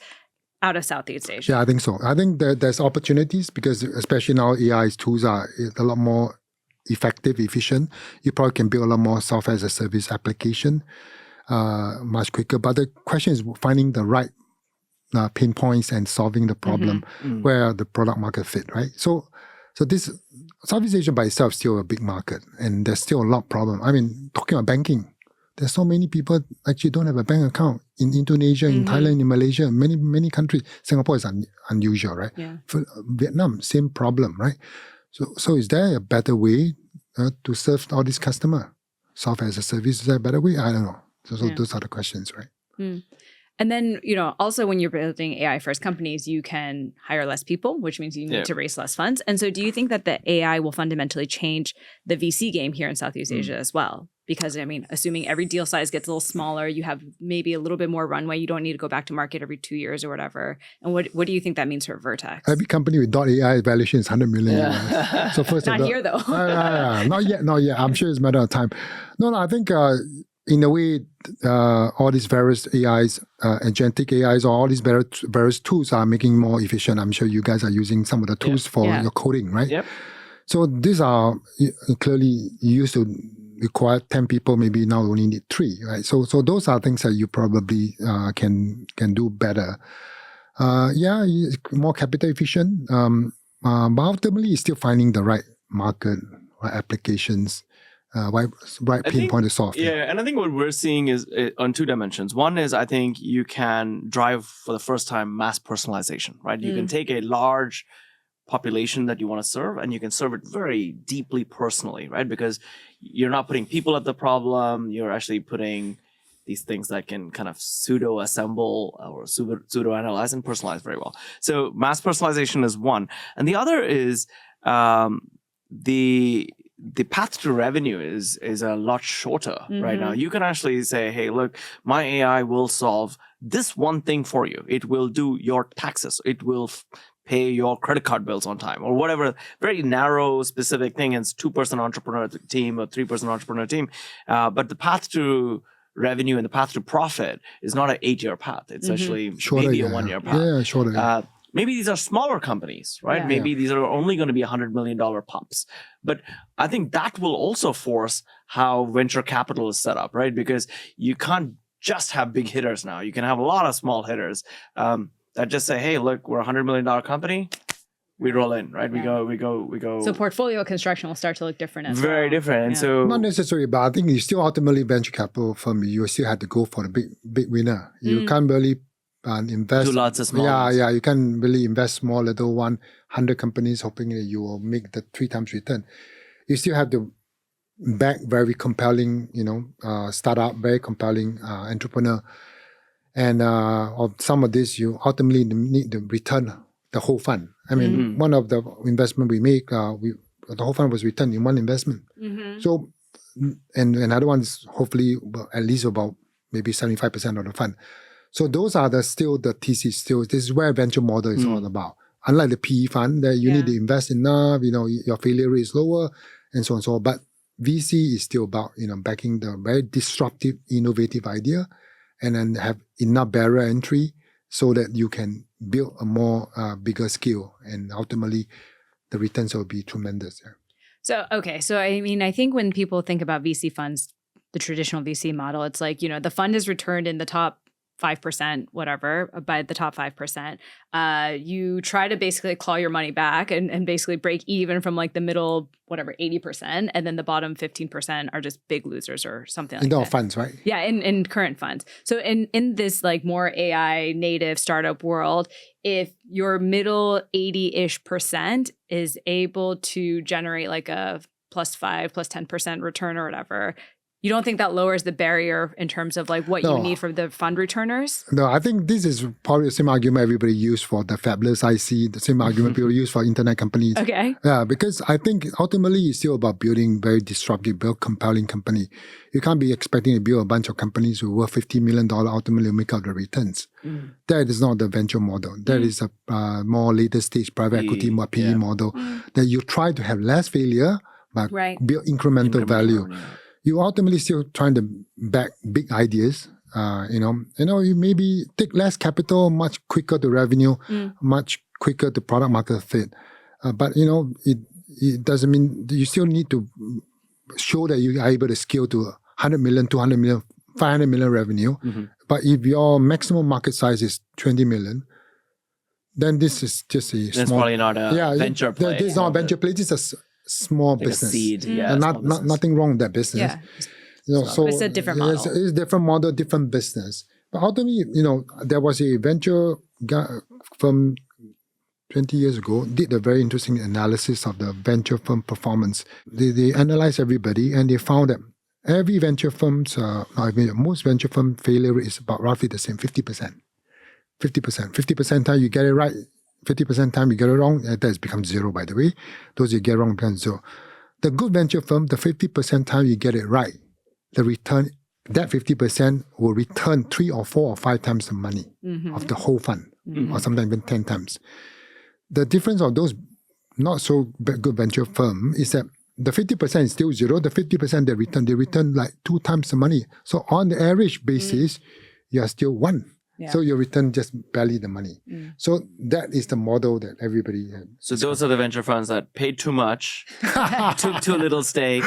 out of Southeast Asia? Yeah, I think so. I think that there's opportunities because especially now AI tools are a lot more effective, efficient. You probably can build a lot more software as a service application much quicker. But the question is finding the right pinpoints and solving the problem where the product market fit, right? So this Southeast Asia by itself is still a big market, and there's still a lot of problem. I mean, talking about banking, there's so many people actually don't have a bank account in Indonesia, in Thailand, in Malaysia, many countries. Singapore is unusual, right? Yeah. For Vietnam, same problem, right? So is there a better way to serve all these customers? Software as a service, is there a better way? I don't know. So those are the questions, right? And then, also when you're building AI first companies, you can hire less people, which means you need to raise less funds. And so do you think that the AI will fundamentally change the VC game here in Southeast Asia as well? Because, assuming every deal size gets a little smaller, you have maybe a little bit more runway. You don't need to go back to market every 2 years or whatever. And what do you think that means for Vertex? Every company with .ai valuation is 100 million. So first Not here, though. Not yet. I'm sure it's a matter of time. No, I think in a way, all these various AIs, agentic AIs, or all these various tools are making more efficient. I'm sure you guys are using some of the tools for your coding, right? Yep. So these are clearly you used to require 10 people, maybe now only need 3, right? So those are things that you probably can do better. More capital efficient, but ultimately it's still finding the right market, right applications, right pinpoint to solve. Yeah, and I think what we're seeing is on 2 dimensions. One is I think you can drive for the first time mass personalization, right? You can take a large population that you want to serve and you can serve it very deeply personally, right? Because you're not putting people at the problem, you're actually putting these things that can kind of pseudo-assemble or pseudo-analyze and personalize very well. So mass personalization is one. And the other is the path to revenue is a lot shorter right now. You can actually say, hey, look, my AI will solve this one thing for you. It will do your taxes. It will pay your credit card bills on time or whatever, very narrow, specific thing. And it's 2-person entrepreneur team or 3-person entrepreneur team. But the path to revenue and the path to profit is not an 8-year path. It's actually shorter, maybe a 1-year path. Yeah, shorter. Maybe these are smaller companies, right? Yeah. Maybe these are only going to be $100 million pops. But I think that will also force how venture capital is set up, right? Because you can't just have big hitters now. You can have a lot of small hitters that just say, hey, look, we're a $100 million company. We roll in, right? Yeah. We go. So portfolio construction will start to look different as well. Very different. And so Not necessarily, but I think you still ultimately venture capital firm. You still have to go for the big winner. You can't really invest. Do lots of small ones. Yeah. You can really invest small, little 100 companies, hoping that you will make the 3 times return. You still have to back very compelling, startup, very compelling entrepreneur. And of some of this, you ultimately need to return the whole fund. I mean, one of the investment we make, the whole fund was returned in one investment. So, and another one is hopefully at least about maybe 75% of the fund. So those are still the thesis. Still, this is where venture model is all about. Unlike the PE fund, that you need to invest enough. Your failure rate is lower, and so on and so on. But VC is still about backing the very disruptive, innovative idea, and then have enough barrier entry so that you can build a more bigger scale, and ultimately the returns will be tremendous. Yeah. So I mean, I think when people think about VC funds, the traditional VC model, it's like, the fund is returned in the top 5%, whatever, by the top 5%. You try to basically claw your money back and basically break even from like the middle, 80%. And then the bottom 15% are just big losers or something like that. In our funds, right? Yeah, in current funds. So in this like more AI native startup world, if your middle 80-ish% is able to generate like a +5, +10% return or whatever, you don't think that lowers the barrier in terms of like what you need from the fund returners? No, I think this is probably the same argument everybody used for the fabulous IC, the same argument people use for internet companies. Okay. Yeah, because I think ultimately it's still about building very disruptive, very compelling company. You can't be expecting to build a bunch of companies who are worth $50 million ultimately make out the returns. That is not the venture model. That is a more later stage private equity, more PE model that you try to have less failure, but build incremental value. You ultimately still trying to back big ideas. You maybe take less capital, much quicker to revenue, much quicker to product market fit. But it doesn't mean you still need to show that you are able to scale to 100 million, 200 million, 500 million revenue. But if your maximum market size is 20 million, then this is just a That's probably not a venture play. This is not a venture play. This is a small like business. A seed, and nothing wrong with that business. So it's a different model. It's a different model, different business. But ultimately, there was a venture firm 20 years ago did a very interesting analysis of the venture firm performance. They analyzed everybody and they found that every venture firm's, most venture firm failure rate is about roughly the same, 50%. 50% time you get it right. 50% time you get it wrong, that has become zero, by the way. Those you get wrong become zero. The good venture firm, the 50% time you get it right, the return, that 50% will return 3 or 4 or 5 times the money of the whole fund, or sometimes even 10 times. The difference of those not so good venture firm is that the 50% is still zero, the 50% they return like 2 times the money. So on the average basis, you are still 1. Yeah. So your return just barely the money. So that is the model that everybody had. So those are the venture funds that paid too much, took too little stake,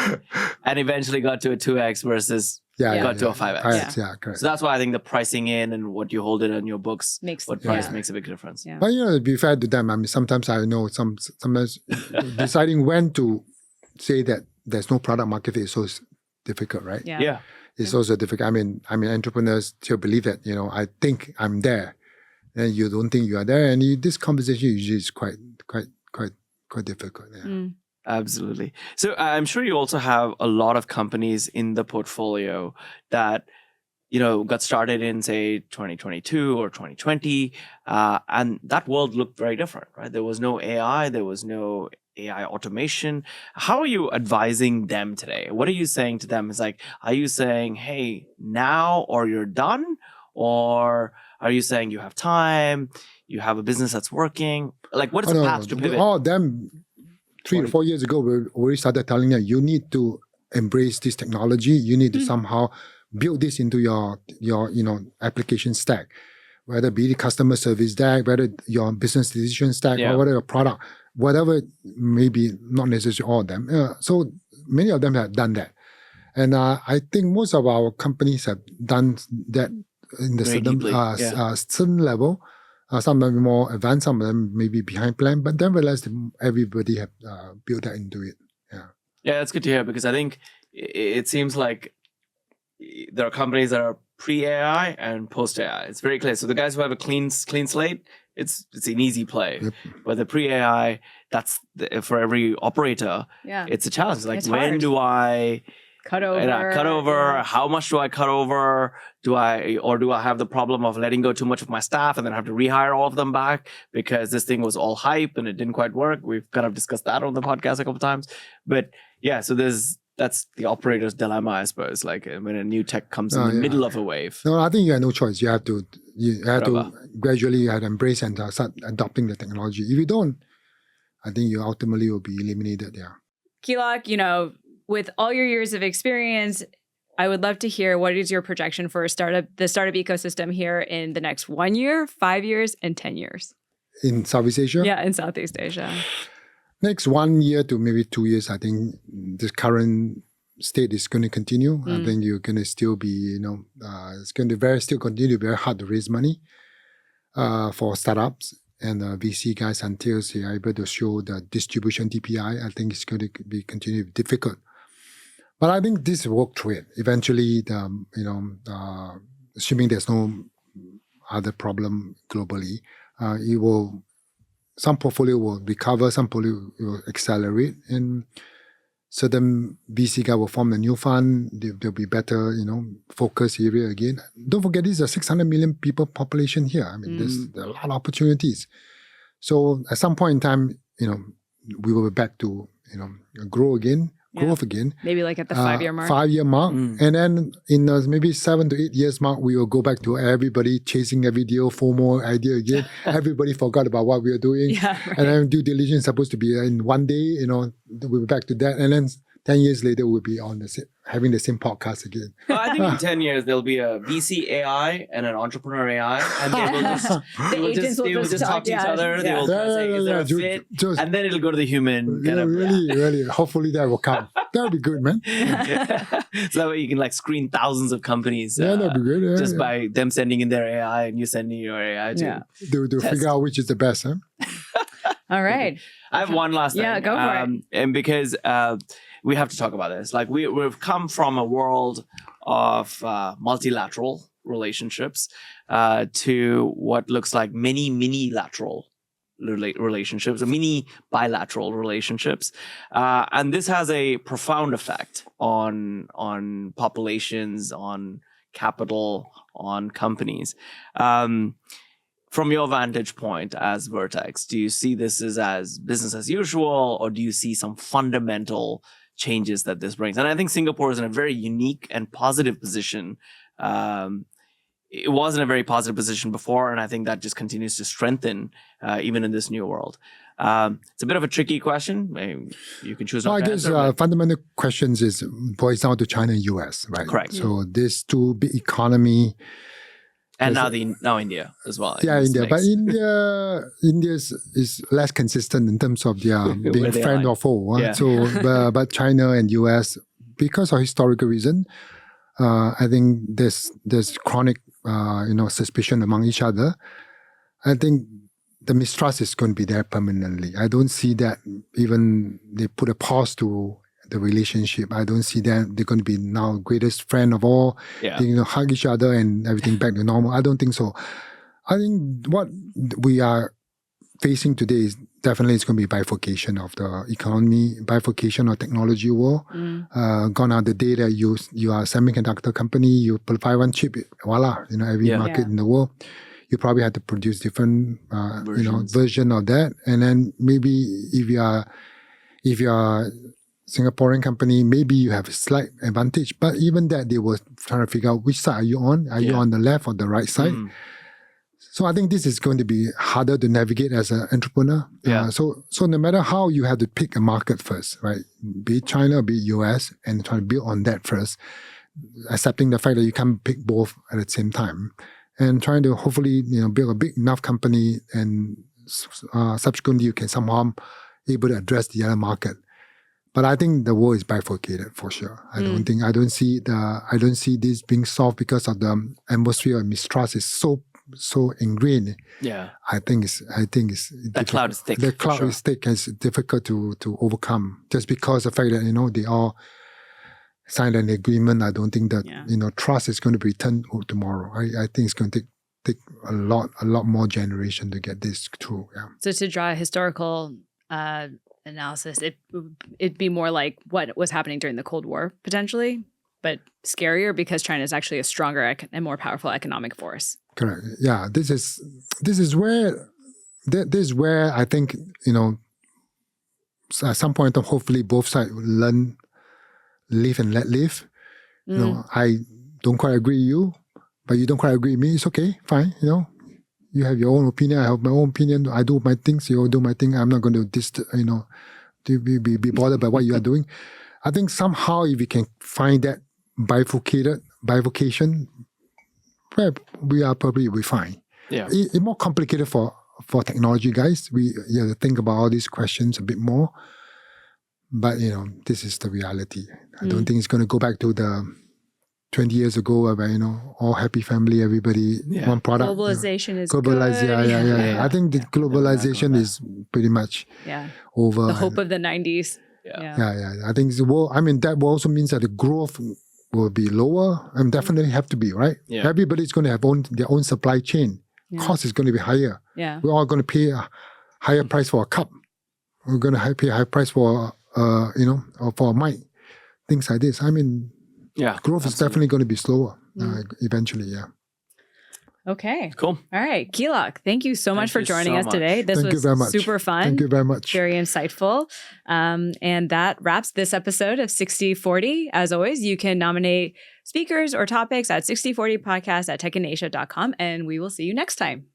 and eventually got to a 2x versus got to a 5x. Yeah, correct. So that's why I think the pricing in and what you hold it in your books, makes a big difference. Yeah. But to be fair to them, I mean, sometimes I know sometimes deciding when to say that there's no product market fit is so difficult, right? Yeah. It's also difficult. I mean, entrepreneurs still believe that, I think I'm there, and you don't think you are there, and this conversation usually is quite difficult. Yeah. Absolutely. So I'm sure you also have a lot of companies in the portfolio that got started in say 2022 or 2020, and that world looked very different, right? There was no AI, there was no AI automation. How are you advising them today? What are you saying to them? It's like, are you saying, hey, now or you're done? Or are you saying you have time, you have a business that's working? Like, what is the path to pivot? All of them 3 or 4 years ago, we already started telling them, you need to embrace this technology. You need to somehow build this into your application stack, whether it be the customer service stack, whether your business decision stack, or whether your product, whatever, maybe not necessarily all of them. So many of them have done that. And I think most of our companies have done that in the certain level. Some of them more advanced, some of them maybe behind plan, but then realize that everybody have built that into it. Yeah, that's good to hear, because I think it seems like there are companies that are pre-AI and post-AI. It's very clear. So the guys who have a clean slate, it's an easy play. Yep. But the pre-AI, for every operator, Yeah. it's a challenge. Like, It's when hard. do I Cut over. cut over? Yeah. How much do I cut over? Do I have the problem of letting go too much of my staff and then have to rehire all of them back because this thing was all hype and it didn't quite work? We've kind of discussed that on the podcast a couple of times. But yeah, so that's the operator's dilemma, I suppose. Like, when a new tech comes in the middle of a wave. No, I think you have no choice. You have to Whatever. gradually you have to embrace and start adopting the technology. If you don't, I think you ultimately will be eliminated. Yeah. Kee Lock, with all your years of experience, I would love to hear what is your projection for the startup ecosystem here in the next 1 year, 5 years, and 10 years? In Southeast Asia? Yeah, in Southeast Asia. Next 1 year to maybe 2 years, I think the current state is going to continue. I think you're going to still be, it's going to still continue to be very hard to raise money for startups and VC guys until they are able to show the distribution DPI. I think it's going to be continue difficult. But I think this will work through it. Eventually, assuming there's no other problem globally, some portfolio will recover, some portfolio will accelerate, and certain VC guy will form a new fund. There'll be better, focus area again. Don't forget, this is a 600 million people population here. I mean, there's a lot of opportunities. So at some point in time, we will be back to, growth again. Maybe like at the 5-year mark. 5-year mark. And then in maybe 7 to 8 years mark, we will go back to everybody chasing a video, FOMO idea again. Everybody forgot about what we are doing. Yeah, right. And then due diligence is supposed to be in 1 day, we'll be back to that. And then 10 years later, we'll be on having the same podcast again. Well, I think in 10 years, there'll be a VC AI and an entrepreneur AI. And they will just talk to each other. They will say, is there a fit? And then it'll go to the human. Really. Hopefully that will come. That would be good, man. So that way you can screen thousands of companies. That'd be good. Just by them sending in their AI and you sending your AI too. To figure out which is the best, huh? All right. I have one last thing. Yeah, go for it. And because we have to talk about this. Like, we've come from a world of multilateral relationships to what looks like many mini-lateral relationships, or mini bilateral relationships. And this has a profound effect on populations, on capital, on companies. From your vantage point as Vertex, do you see this as business as usual, or do you see some fundamental changes that this brings? And I think Singapore is in a very unique and positive position. It was in a very positive position before, and I think that just continues to strengthen even in this new world. It's a bit of a tricky question. Maybe you can choose. I guess fundamental questions boils down to China and US, right? Correct. So these two big economy. And now India as well. Yeah, India. But India is less consistent in terms of their being friend or foe. Yeah. So, but China and US, because of historical reason, I think there's chronic, suspicion among each other. I think the mistrust is going to be there permanently. I don't see that even they put a pause to the relationship. I don't see that they're going to be now greatest friend of all. Yeah. They, hug each other and everything back to normal. I don't think so. I think what we are facing today is definitely it's going to be bifurcation of the economy, bifurcation of technology war. Gone are the day that you are a semiconductor company, you provide one chip, voila, every market in the world. You probably have to produce different, version of that. And then maybe if you are Singaporean company, maybe you have a slight advantage. But even that, they were trying to figure out which side are you on? Are you on the left or the right side? So I think this is going to be harder to navigate as an entrepreneur. Yeah. So no matter how, you have to pick a market first, right? Be it China or be it US, and try to build on that first, accepting the fact that you can't pick both at the same time, and trying to hopefully build a big enough company, and subsequently you can somehow able to address the other market. But I think the world is bifurcated for sure. I don't see this being solved because of the atmosphere of mistrust is so ingrained. Yeah. I think it's that cloud is thick. The cloud is thick and it's difficult to overcome just because of the fact that they all sign an agreement, I don't think that Yeah. trust is going to be returned tomorrow. I think it's going to take a lot more generation to get this through. Yeah. So to draw a historical analysis, it'd be more like what was happening during the Cold War potentially, but scarier because China is actually a stronger and more powerful economic force. Correct. Yeah. This is where I think at some point hopefully both sides will learn live and let live. I don't quite agree with you, but you don't quite agree with me. It's okay, fine. You have your own opinion. I have my own opinion. I do my things. You do my thing. I'm not going to be bothered by what you are doing. I think somehow if we can find that bifurcation, well, we are probably fine. Yeah. It's more complicated for technology guys. You have to think about all these questions a bit more. But this is the reality. I don't think it's going to go back to the 20 years ago where all happy family, everybody, one product. Globalization is globalized. good. Yeah. I think the globalization is pretty much over. The hope of the 90s. Yeah. I think that will also means that the growth will be lower and definitely have to be, right? Yeah. Everybody's going to have their own supply chain. Yeah. Cost is going to be higher. Yeah. We're all going to pay a higher price for a cup. We're going to pay a high price for or for a mic. Things like this. Growth is definitely going to be slower eventually. Yeah. Okay. Cool. All right. Kee Lock, thank you so much for joining us much. today. This Thank you very was much. super fun. Thank you very much. Very insightful. And that wraps this episode of 6040. As always, you can nominate speakers or topics at 6040podcast@techainasia.com, and we will see you next time.